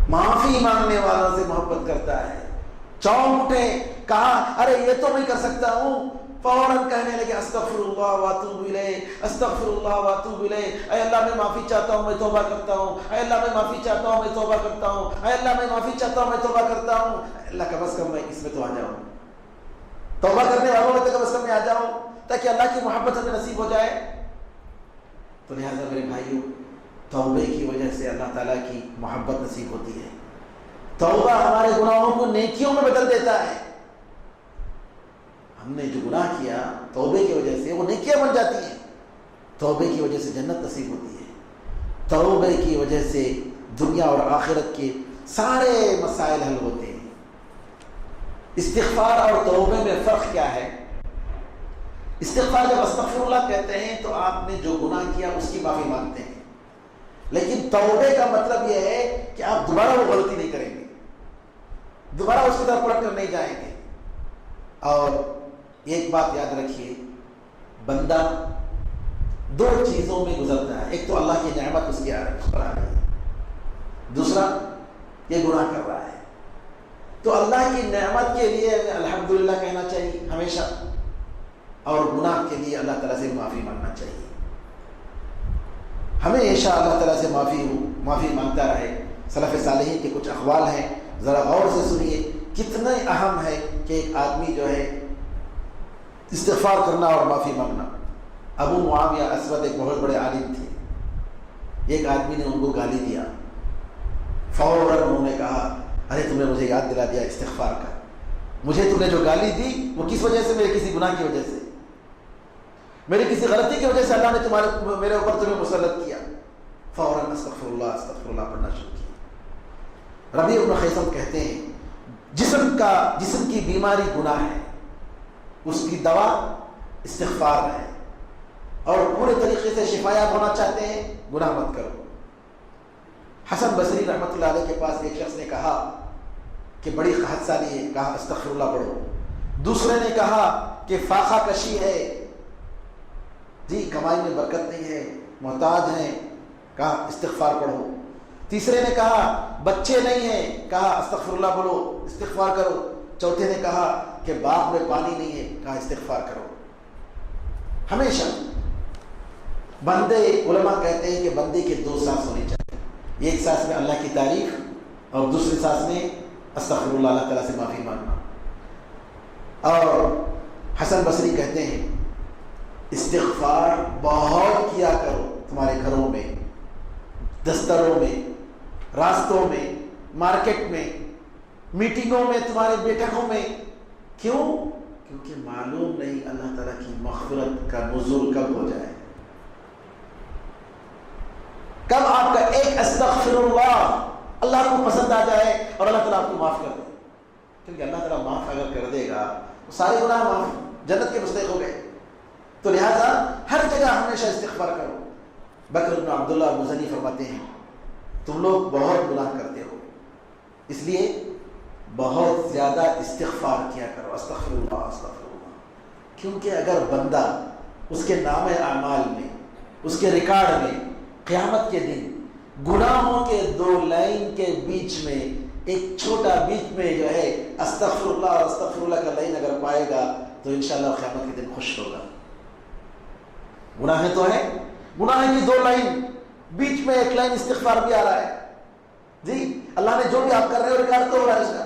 معافی مانگنے والوں سے محبت کرتا ہے۔ چونک اٹھے، کہا ارے یہ تو میں کر سکتا ہوں، فوراً کہنے لگے استغفر اللہ واتوب الیہ، استغفر اللہ واتوب الیہ، اے اللہ میں معافی چاہتا ہوں، میں توبہ کرتا ہوں، اے اللہ میں معافی چاہتا ہوں، میں توبہ کرتا ہوں، اے اللہ میں معافی چاہتا ہوں، میں توبہ کرتا ہوں۔ اللہ کم از کم میں اس میں تو آ جاؤں، توبہ کرنے والوں میں تو کم از کم میں آ جاؤں تاکہ اللہ کی محبت ہمیں نصیب ہو جائے۔ تو لہٰذا میرے بھائیوں، توبے کی وجہ سے اللہ تعالیٰ کی محبت نصیب ہوتی ہے۔ توبہ ہمارے گناہوں کو نیکیوں میں بدل دیتا ہے۔ ہم نے جو گناہ کیا توبے کی وجہ سے وہ نیکیاں بن جاتی ہیں، توبے کی وجہ سے جنت نصیب ہوتی ہے، توبے کی وجہ سے دنیا اور آخرت کے سارے مسائل حل ہوتے ہیں۔ استغفار اور توبے میں فرق کیا ہے؟ استغفار جب استغفر اللہ کہتے ہیں تو آپ نے جو گناہ کیا اس کی معافی مانگتے ہیں، لیکن توبے کا مطلب یہ ہے کہ آپ دوبارہ وہ غلطی نہیں کریں گے، دوبارہ اس کی طرف پلٹ کر نہیں جائیں گے۔ اور ایک بات یاد رکھیے، بندہ دو چیزوں میں گزرتا ہے، ایک تو اللہ کی نعمت اس کی پر آ رہی ہے، دوسرا یہ گناہ کر رہا ہے۔ تو اللہ کی نعمت کے لیے الحمدللہ کہنا چاہیے ہمیشہ، اور گناہ کے لیے اللہ تعالیٰ سے معافی مانگنا چاہیے۔ ہمیشہ اللہ تعالیٰ سے معافی مانگتا رہے۔ سلف صالحین کے کچھ اقوال ہیں، ذرا غور سے سنیے، کتنے اہم ہے کہ ایک آدمی جو ہے استغفار کرنا اور معافی مانگنا۔ ابو معاویہ اسود ایک بہت بڑے عالم تھے، ایک آدمی نے ان کو گالی دیا، فوراً انہوں نے کہا ارے تم نے مجھے یاد دلا دیا استغفار کا، مجھے تم نے جو گالی دی وہ کس وجہ سے؟ میرے کسی گناہ کی وجہ سے، میری کسی غلطی کی وجہ سے اللہ نے میرے اوپر تمہیں مسلط کیا۔ فوراً استغفر اللہ پڑھنا شروع کیا۔ ربیع بن خیثم کہتے ہیں جسم کی بیماری گناہ ہے، اس کی دوا استغفار ہے، اور پورے طریقے سے شفایاب ہونا چاہتے ہیں گناہ مت کرو۔ حسن بصری رحمۃ اللہ علیہ کے پاس ایک شخص نے کہا کہ بڑی قحط سالی ہے، کہا استغفر اللہ پڑھو۔ دوسرے نے کہا کہ فاقہ کشی ہے، جی کمائی میں برکت نہیں ہے، محتاج ہیں، کہا استغفار پڑھو۔ تیسرے نے کہا بچے نہیں ہیں، کہا استغفر اللہ پڑھو، استغفار کرو۔ چوتھے نے کہا کہ باغ میں پانی نہیں ہے، کہا استغفار کرو۔ ہمیشہ بندے، علماء کہتے ہیں کہ بندے کے دو سانس ہونی چاہیے، ایک سانس میں اللہ کی تعریف اور دوسری سانس میں استغفر اللہ تعالیٰ سے معافی مانگنا۔ اور حسن بصری کہتے ہیں استغفار بہت کیا کرو، تمہارے گھروں میں، دستروں میں، راستوں میں، مارکیٹ میں، میٹنگوں میں، تمہارے بیٹھکوں میں۔ کیوں؟ کیونکہ معلوم نہیں اللہ تعالیٰ کی مغفرت کا نزول کب ہو جائے، کب آپ کا ایک استغفر اللہ کو پسند آ جائے اور اللہ تعالیٰ آپ کو معاف کر دے۔ کیونکہ اللہ تعالیٰ معاف اگر کر دے گا تو سارے گناہ معاف، جنت کے مستحق ہو گئے۔ تو لہٰذا ہر جگہ ہمیشہ استغفار کرو۔ بکر بن عبداللہ مزنی فرماتے ہیں تم لوگ بہت گناہ کرتے ہو، اس لیے بہت زیادہ استغفار کیا کرو، استغفر اللہ استغفر اللہ۔ کیونکہ اگر بندہ اس کے نام اعمال میں، اس کے ریکارڈ میں قیامت کے دن گناہوں کے دو لائن کے بیچ میں ایک چھوٹا بیچ میں جو ہے استغفر اللہ کا لائن اگر پائے گا تو انشاءاللہ قیامت کے دن خوش ہوگا۔ گناہ تو ہے، گناہ کی دو لائن، بیچ میں ایک لائن استغفار بھی آ رہا ہے، جی اللہ نے جو بھی آپ کر رہے ہو ریکارڈ تو ہو رہا ہے اس کا،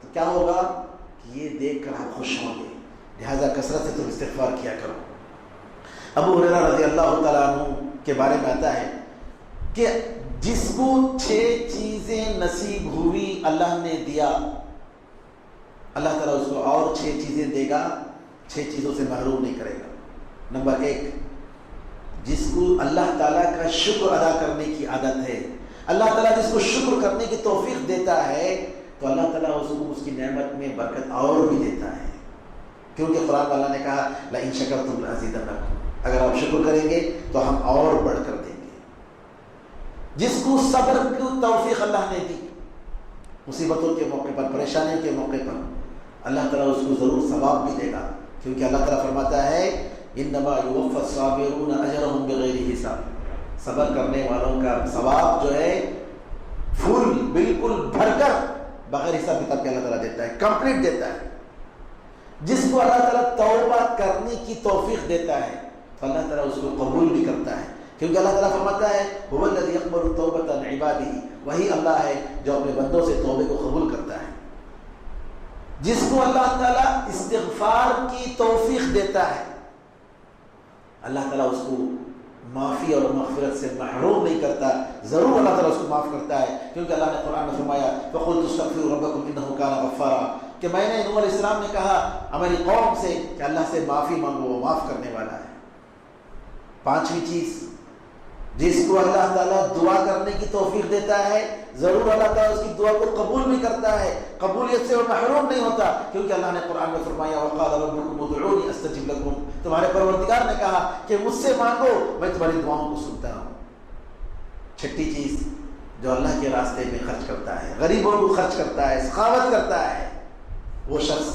تو کیا ہوگا کہ یہ دیکھ کر ہم خوش ہوں گے۔ لہذا کثرت سے تم استغفار کیا کرو۔ ابو ہریرہ رضی اللہ تعالیٰ عنہ کے بارے میں آتا ہے کہ جس کو 6 چیزیں نصیب ہوئی اللہ نے دیا، اللہ تعالیٰ اس کو اور 6 چیزیں دے گا، 6 چیزوں سے محروم نہیں کرے گا۔ نمبر 1، جس کو اللہ تعالیٰ کا شکر ادا کرنے کی عادت ہے، اللہ تعالیٰ جس کو شکر کرنے کی توفیق دیتا ہے تو اللہ تعالیٰ اس کو اس کی نعمت میں برکت اور بھی دیتا ہے، کیونکہ قرآن والا نے کہا لئن شکرتم لأزیدنکم، اگر آپ شکر کریں گے تو ہم اور بڑھ کر دیں گے۔ جس کو صبر کی توفیق اللہ نے دی، مصیبتوں کے موقع پر، پریشانیوں کے موقع پر، اللہ تعالیٰ اس کو ضرور ثواب بھی دے گا، کیونکہ اللہ تعالیٰ فرماتا ہے انما یوفی الصابرون اجرهم بغیر حساب، صبر کرنے والوں کا ثواب جو ہے فل بالکل بھر کر بغیر حساب کتاب کے اللہ تعالیٰ دیتا ہے، کمپلیٹ دیتا ہے۔ جس کو اللہ تعالیٰ توبہ کرنے کی توفیق دیتا ہے تو اللہ تعالیٰ اس کو قبول بھی کرتا ہے، کیونکہ اللہ تعالیٰ فرماتا ہے هو الذی یقبل التوبۃ عن عبادہ، وہی اللہ ہے جو اپنے بندوں سے توبے کو قبول کرتا ہے۔ جس کو اللہ تعالیٰ استغفار کی توفیق دیتا ہے اللہ تعالیٰ اس کو معافی اور مغفرت سے محروم نہیں کرتا، ضرور اللہ تعالیٰ اس کو معاف کرتا ہے، کیونکہ اللہ نے قرآن میں فرمایا فَقُلْتُ اسْتَغْفِرُوا رَبَّكُمْ إِنَّهُ كَانَ غَفَّارًا، کہ میں نے نوح علیہ السلام نے کہا ہماری قوم سے کہ اللہ سے معافی مانگو، وہ معاف کرنے والا ہے۔ پانچویں چیز، جس کو اللہ تعالیٰ دعا کرنے کی توفیق دیتا ہے ضرور اللہ تعالیٰ اس کی دعا کو قبول بھی کرتا ہے، قبولیت سے وہ محروم نہیں ہوتا، کیونکہ اللہ نے قرآن میں فرمایا وَقَالَ رَبُّكُمُ ادْعُونِي أَسْتَجِبْ لَكُمْ، تمہارے پروردگار نے کہا کہ مجھ سے مانگو میں تمہاری دعاؤں کو سنتا ہوں۔ چھٹی چیز، جو اللہ کے راستے میں خرچ کرتا ہے، غریبوں کو خرچ کرتا ہے، سخاوت کرتا ہے، وہ شخص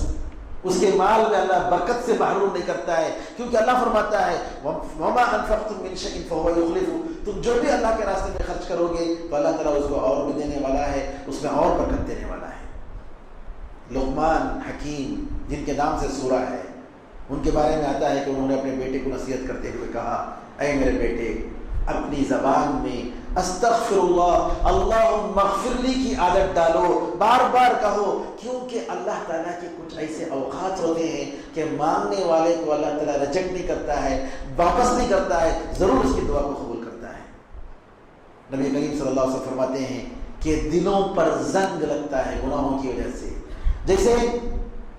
اس کے مال میں اللہ برکت سے محروم نہیں کرتا ہے، کیونکہ اللہ فرماتا ہے وَمَا أَنفَقْتُم مِّن شَيْءٍ فَهُوَ يُخْلِفُهُ، تم جو بھی اللہ کے راستے میں خرچ کرو گے تو اللہ تعالیٰ اس کو اور بھی دینے والا ہے، اس میں اور برکت دینے والا ہے۔ لقمان حکیم جن کے نام سے سورہ ہے، ان کے بارے میں آتا ہے کہ انہوں نے اپنے بیٹے کو نصیحت کرتے ہوئے کہا اے میرے بیٹے، اپنی زبان میں استغفر اللہ اللہم اغفر لی کی عادت ڈالو، بار بار کہو، کیونکہ اللہ تعالیٰ کے کچھ ایسے اوقات ہوتے ہیں کہ مانگنے والے کو اللہ تعالیٰ ریجیکٹ نہیں کرتا ہے، واپس نہیں کرتا ہے، ضرور اس کی دعا کو قبول کرتا ہے۔ نبی کریم صلی اللہ علیہ وسلم فرماتے ہیں کہ دلوں پر زنگ لگتا ہے گناہوں کی وجہ سے، جیسے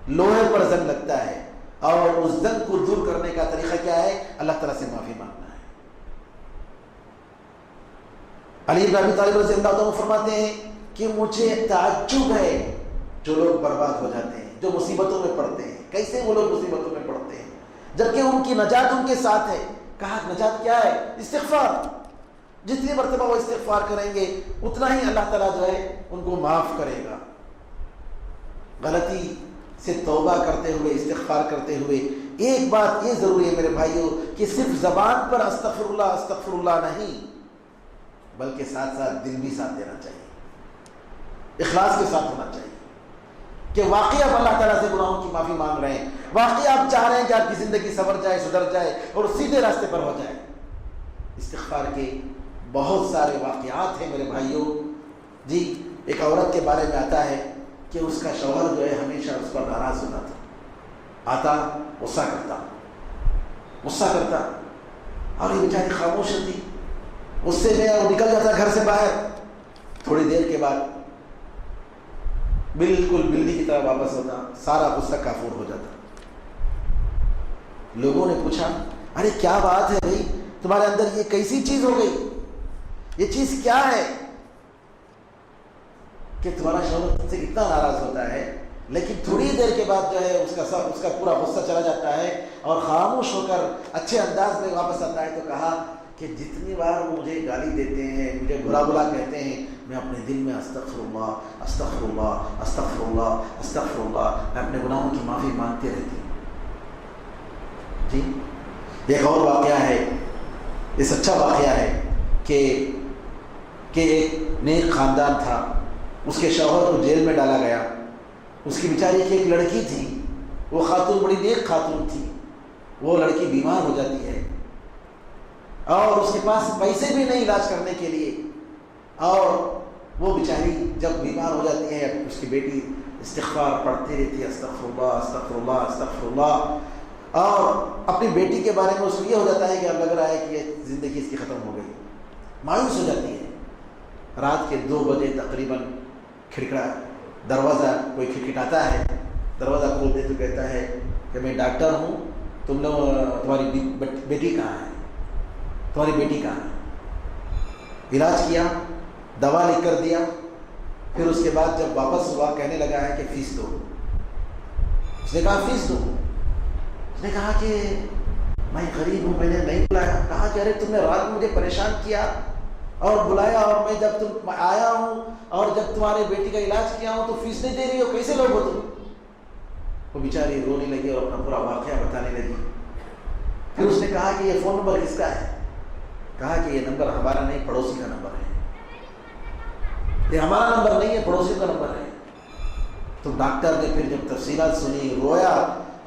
لوہے پر زنگ لگتا ہے، اور اس زنگ کو دور کرنے کا طریقہ کیا ہے؟ اللہ تعالیٰ سے معافی مانگنا ہے۔ علی بن ابی طالب رضی اللہ عنہ فرماتے ہیں کہ مجھے تعجب ہے جو لوگ برباد ہو جاتے ہیں، جو مصیبتوں میں پڑتے ہیں، کیسے وہ لوگ مصیبتوں میں پڑتے ہیں جبکہ ان کی نجات ان کے ساتھ ہے۔ کہا نجات کیا ہے؟ استغفار، جتنی مرتبہ وہ استغفار کریں گے اتنا ہی اللہ تعالیٰ جو ہے ان کو معاف کرے گا۔ غلطی سے توبہ کرتے ہوئے، استغفار کرتے ہوئے ایک بات یہ ضروری ہے میرے بھائیوں کہ صرف زبان پر استغفر اللہ نہیں، بلکہ ساتھ ساتھ دل بھی ساتھ دینا چاہیے، اخلاص کے ساتھ ہونا چاہیے کہ واقعی آپ اللہ تعالیٰ سے گناہوں کی معافی مانگ رہے ہیں، واقعی آپ چاہ رہے ہیں کہ آپ کی زندگی سنور جائے، سدھر جائے اور سیدھے راستے پر ہو جائے۔ استغفار کے بہت سارے واقعات ہیں میرے بھائیوں۔ جی، ایک عورت کے بارے میں آتا ہے کہ اس کا شوہر جو ہے ہمیشہ اس پر ناراض ہوتا تھا، آتا غصہ کرتا اور یہ بیچاری خاموش ہوتی، اس سے میں وہ نکل جاتا گھر سے باہر، تھوڑی دیر کے بعد بالکل بلی کی طرح واپس ہوتا، سارا غصہ کافور ہو جاتا۔ لوگوں نے پوچھا ارے کیا بات ہے بھائی، تمہارے اندر یہ کیسی چیز ہو گئی، یہ چیز کیا ہے کہ تمہارا شوہر تم سے اتنا ناراض ہوتا ہے لیکن تھوڑی دیر کے بعد جو ہے اس کا پورا غصہ چلا جاتا ہے اور خاموش ہو کر اچھے انداز میں واپس آتا ہے؟ تو کہا کہ جتنی بار وہ مجھے گالی دیتے ہیں، مجھے برا بلا کہتے ہیں، میں اپنے دل میں استغفر اللہ استغفر اللہ استغفر اللہ استغفر اللہ، میں اپنے گناہوں کی معافی مانگتے رہتی ہوں۔ جی، ایک اور واقعہ ہے، یہ سچا واقعہ ہے کہ ایک نیک خاندان تھا، اس کے شوہر کو جیل میں ڈالا گیا، اس کی بیچاری کی ایک لڑکی تھی، وہ خاتون بڑی نیک خاتون تھی، وہ لڑکی بیمار ہو جاتی ہے اور اس کے پاس پیسے بھی نہیں علاج کرنے کے لیے، اور وہ بیچاری جب بیمار ہو جاتی ہے اس کی بیٹی استغفار پڑھتی رہتی ہے، استغفر اللہ استغفر اللہ استغفر اللہ، اور اپنی بیٹی کے بارے میں اس کو یہ ہو جاتا ہے کہ اب لگ رہا ہے کہ یہ زندگی اس کی ختم ہو گئی، مایوس ہو جاتی ہے۔ رات کے 2 بجے تقریباً دروازہ کوئی کھٹکھٹاتا ہے، دروازہ کھولتے تو کہتا ہے کہ میں ڈاکٹر ہوں، تمہاری بیٹی کہاں ہے؟ تمہاری بیٹی کہاں ہے؟ علاج کیا، دوا لکھ کر دیا، پھر اس کے بعد جب واپس ہوا کہنے لگا ہے کہ فیس دو۔ اس نے کہا فیس دو۔ اس نے کہا کہ میں غریب ہوں، میں نے نہیں بلایا۔ کہا کہ ارے تم نے رات میں مجھے پریشان کیا اور بلایا، اور میں جب تم آیا ہوں اور جب تمہارے بیٹی کا علاج کیا ہوں تو فیس نہیں دے رہی ہو، کیسے لوگ ہو تم؟ وہ بیچاری رونے لگی اور اپنا پورا واقعہ بتانے لگی۔ پھر اس نے کہا کہ یہ فون نمبر کس کا ہے؟ کہا کہ یہ نمبر ہمارا نہیں، پڑوسی کا نمبر ہے۔ یہ ہمارا نمبر نہیں ہے، پڑوسی کا نمبر ہے۔ تو ڈاکٹر نے پھر جب تفصیلات سنی، رویا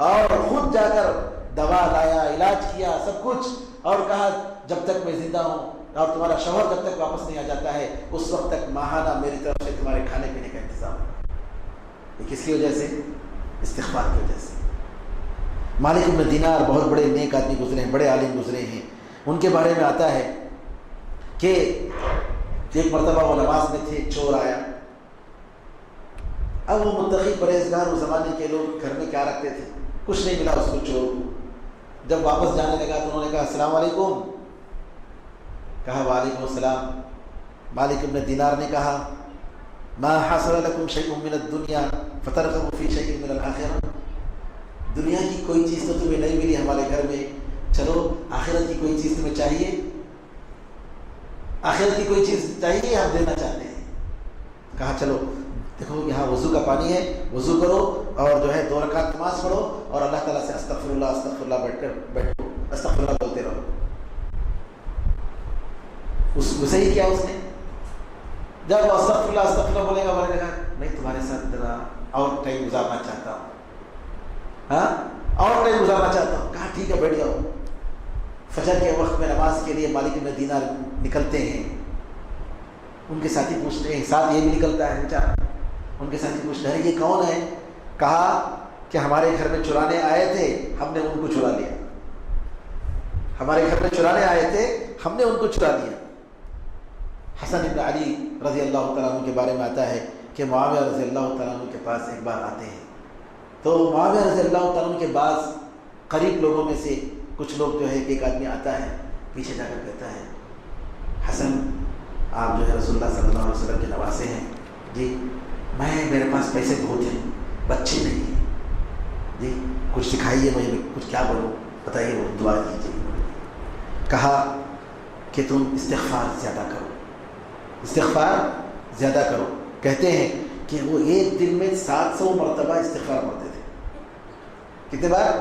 اور خود جا کر دوا لایا، علاج کیا، سب کچھ، اور کہا جب تک میں زندہ ہوں اور تمہارا شوہر جب تک واپس نہیں آ جاتا ہے اس وقت تک ماہانہ میری طرف سے تمہارے کھانے پینے کا انتظام ہے۔ یہ کس کی وجہ سے؟ استغفار کی وجہ سے۔ مالک بن دینار بہت بڑے نیک آدمی گزرے ہیں، بڑے عالم گزرے ہیں۔ ان کے بارے میں آتا ہے کہ ایک مرتبہ وہ نماز میں تھے، چور آیا۔ اب وہ متقی پرہیزگار اس زمانے کے لوگ گھر میں کیا رکھتے تھے، کچھ نہیں ملا اس کو چور کو۔ جب واپس جانے لگا تو انہوں نے کہا السلام علیکم۔ کہا وعلیکم السلام۔ مالک بن دینار نے کہا ما حصل لكم شيء من الدنيا فترغبوا في شيء من الآخرة۔ دنیا کی کوئی چیز تو تمہیں نہیں ملی ہمارے گھر میں، چلو آخرت کی کوئی چیز تمہیں چاہیے، آخرت کی کوئی چیز چاہیے، ہم دینا چاہتے ہیں۔ کہا چلو دیکھو یہاں وضو کا پانی ہے، وضو کرو اور جو ہے 2 رکعت نماز پڑھو اور اللہ تعالیٰ سے استغفر اللہ بیٹھو، استغفر اللہ بولتے رہو۔ اسے ہی کیا اس نے، جب وہ استغفر اللہ بولے گا، بولے گا نہیں تمہارے ساتھ ذرا اور ٹائم گزارنا چاہتا ہوں، ہاں اور ٹائم گزارنا چاہتا ہوں۔ کہا ٹھیک ہے بیٹھ جاؤ۔ فجر کے وقت میں نماز کے لیے مالک بن دینار نکلتے ہیں۔ ان کے ساتھی پوچھتے ہیں، ساتھ یہ بھی نکلتا ہے بیچارہ، ان کے ساتھی پوچھتے ہیں یہ کون ہے؟ کہا کہ ہمارے گھر میں چرانے آئے تھے، ہم نے ان کو چرا لیا۔ ہمارے گھر میں چرانے آئے تھے، ہم نے ان کو چرا لیا۔ حسن بن علی رضی اللہ تعالیٰ عنہ کے بارے میں آتا ہے کہ معاویہ رضی اللہ تعالیٰ عنہ کے پاس ایک بار آتے ہیں، تو معاویہ رضی اللہ تعالیٰ عنہ کے بعض قریب لوگوں میں سے کچھ لوگ جو ہے ایک آدمی آتا ہے پیچھے جا کر کہتا ہے حسن آپ جو ہے رسول اللہ صلی اللہ علیہ وسلم کے نواسے ہیں جی، میرے پاس پیسے بہت ہیں، بچے نہیں ہیں جی، کچھ سکھائیے مجھے، کچھ کیا بولوں بتائیے، وہ دعا کیجیے۔ کہا کہ تم استغفار زیادہ کرو، استغفار زیادہ کرو۔ کہتے ہیں کہ وہ ایک دن میں 700 مرتبہ استغفار پڑھتے تھے۔ کتنے بار؟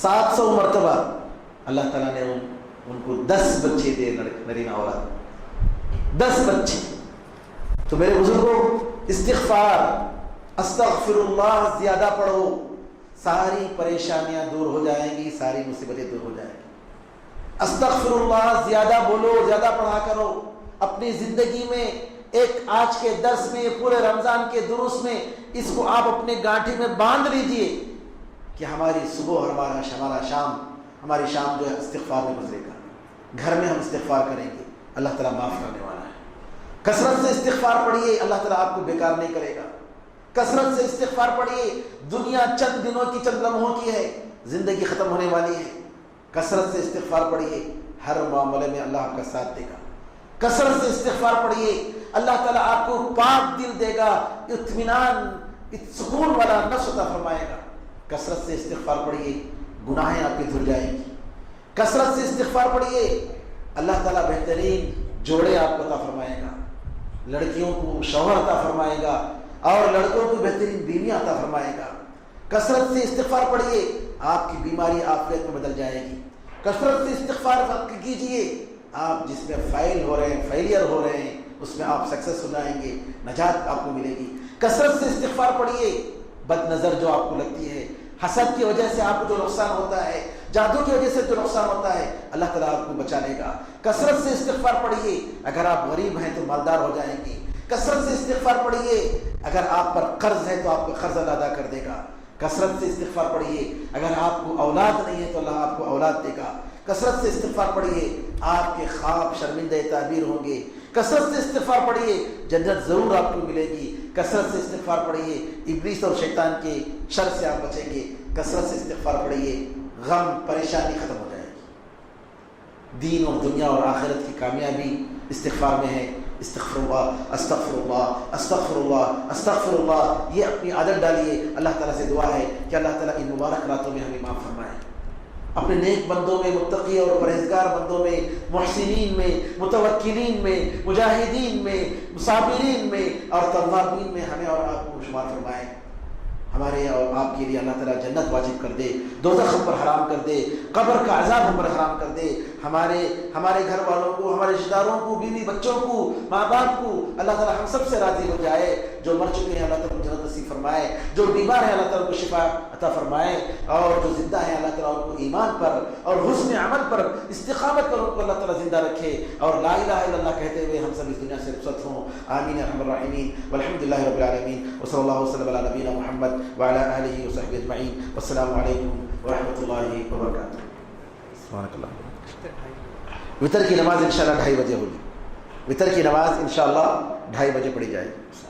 700 مرتبہ۔ اللہ تعالیٰ نے ان کو 10 بچے دے، نرینہ اولاد، 10 بچے۔ تو میرے بزرگوں استغفار، استغفر اللہ زیادہ پڑھو، ساری پریشانیاں دور ہو جائیں گی، ساری مصیبتیں دور ہو جائیں گی۔ استغفر اللہ زیادہ بولو، زیادہ پڑھا کرو۔ اپنی زندگی میں ایک آج کے درس میں، پورے رمضان کے دروس میں اس کو آپ اپنے گانٹھی میں باندھ لیجئے کہ ہماری صبح اور ہمارا شام، ہماری شام جو ہے استغفار میں گزرے گا۔ گھر میں ہم استغفار کریں گے، اللہ تعالیٰ معاف کرنے والا ہے۔ کثرت سے استغفار پڑھیے، اللہ تعالیٰ آپ کو بیکار نہیں کرے گا۔ کثرت سے استغفار پڑھیے۔ دنیا چند دنوں کی، چند لمحوں کی ہے، زندگی ختم ہونے والی ہے۔ کثرت سے استغفار پڑھیے، ہر معاملے میں اللہ آپ کا ساتھ دے گا۔ کثرت سے استغفار پڑھیے، اللہ تعالیٰ آپ کو پاک دل دے گا، اطمینان، سکون والا نفس عطا فرمائے گا۔ کثرت سے استغفار پڑھیے، گناہیں آپ کی دھل جائیں گی۔ کثرت سے استغفار پڑھیے، اللہ تعالیٰ بہترین جوڑے آپ کو عطا فرمائے گا، لڑکیوں کو شوہر عطا فرمائے گا اور لڑکوں کو بہترین بیوی عطا فرمائے گا۔ کثرت سے استغفار پڑھیے، آپ کی بیماری عافیت میں بدل جائے گی۔ کثرت سے استغفار کیجیے، آپ جس میں فیل ہو رہے ہیں، فیلئر ہو رہے ہیں، اس میں آپ سکسیس ہو جائیں گے، نجات آپ کو ملے گی۔ کثرت سے استغفار پڑھیے، بد نظر جو آپ کو لگتی ہے، حسد کی وجہ سے آپ کو جو نقصان ہوتا ہے، جادو کی وجہ سے جو نقصان ہوتا ہے، اللہ تعالیٰ آپ کو بچا لے گا۔ کثرت سے استغفار پڑھیے، اگر آپ غریب ہیں تو مالدار ہو جائیں گے۔ کثرت سے استغفار پڑھیے، اگر آپ پر قرض ہے تو آپ کا قرض اللہ ادا کر دے گا۔ کثرت سے استغفار پڑھیے، اگر آپ کو اولاد نہیں ہے تو اللہ آپ کو اولاد دے گا۔ کثرت سے استغفار پڑھیے، آپ کے خواب شرمندہ تعبیر ہوں گے۔ کثرت سے استغفار پڑھیے، جنت ضرور آپ کو ملے گی۔ کثرت سے استغفار پڑھیے، ابلیس اور شیطان کے شر سے آپ بچیں گے۔ کثرت سے استغفار پڑھیے، غم پریشانی ختم ہو جائے گی۔ دین اور دنیا اور آخرت کی کامیابی استغفار میں ہے. استغفر اللہ استغفر اللہ استغفر اللہ استغفر اللہ، یہ اپنی عادت ڈالیے. اللہ تعالیٰ سے دعا ہے کہ اللہ تعالیٰ ان مبارک راتوں میں ہمیں معاف فرمائے. اپنے نیک بندوں میں، متقی اور پرہیزگار بندوں میں، محسنین میں، متوکلین میں، مجاہدین میں، صابرین میں اور توابین میں ہمیں اور آپ کو شمار فرمائے. ہمارے اور آپ کے لیے اللہ تعالیٰ جنت واجب کر دے، دوزخ ہم پر حرام کر دے، قبر کا عذاب ہم پر حرام کر دے. ہمارے گھر والوں کو، ہمارے رشتہ داروں کو، بیوی بچوں کو، ماں باپ کو اللہ تعالیٰ ہم سب سے راضی ہو جائے. جو مر چکے ہیں اللہ تعالیٰ کو جنت نصیب فرمائے، جو بیمار ہیں اللہ تعالیٰ کو شفا عطا فرمائے، اور جو زندہ ہیں اللہ تعالیٰ ان کو ایمان پر اور حسن عمل پر، استقامت پر ان کو اللہ تعالیٰ زندہ رکھے اور لا الہ الا اللہ کہتے ہوئے ہم سب اس دنیا سے رخصت ہوں. آمین یا ارحم الراحمین. والحمد للہ رب العالمین، وصلی اللہ وسلم علی نبینا محمد وعلی آلہ وصحبہ اجمعین. والسلام علیکم ورحمۃ اللہ وبرکاتہ. سبحانک اللہ. وطر کی نماز انشاءاللہ 2:30 بجے ہوگی. وطر کی نماز انشاءاللہ 2:30 بجے پڑھی جائے گی.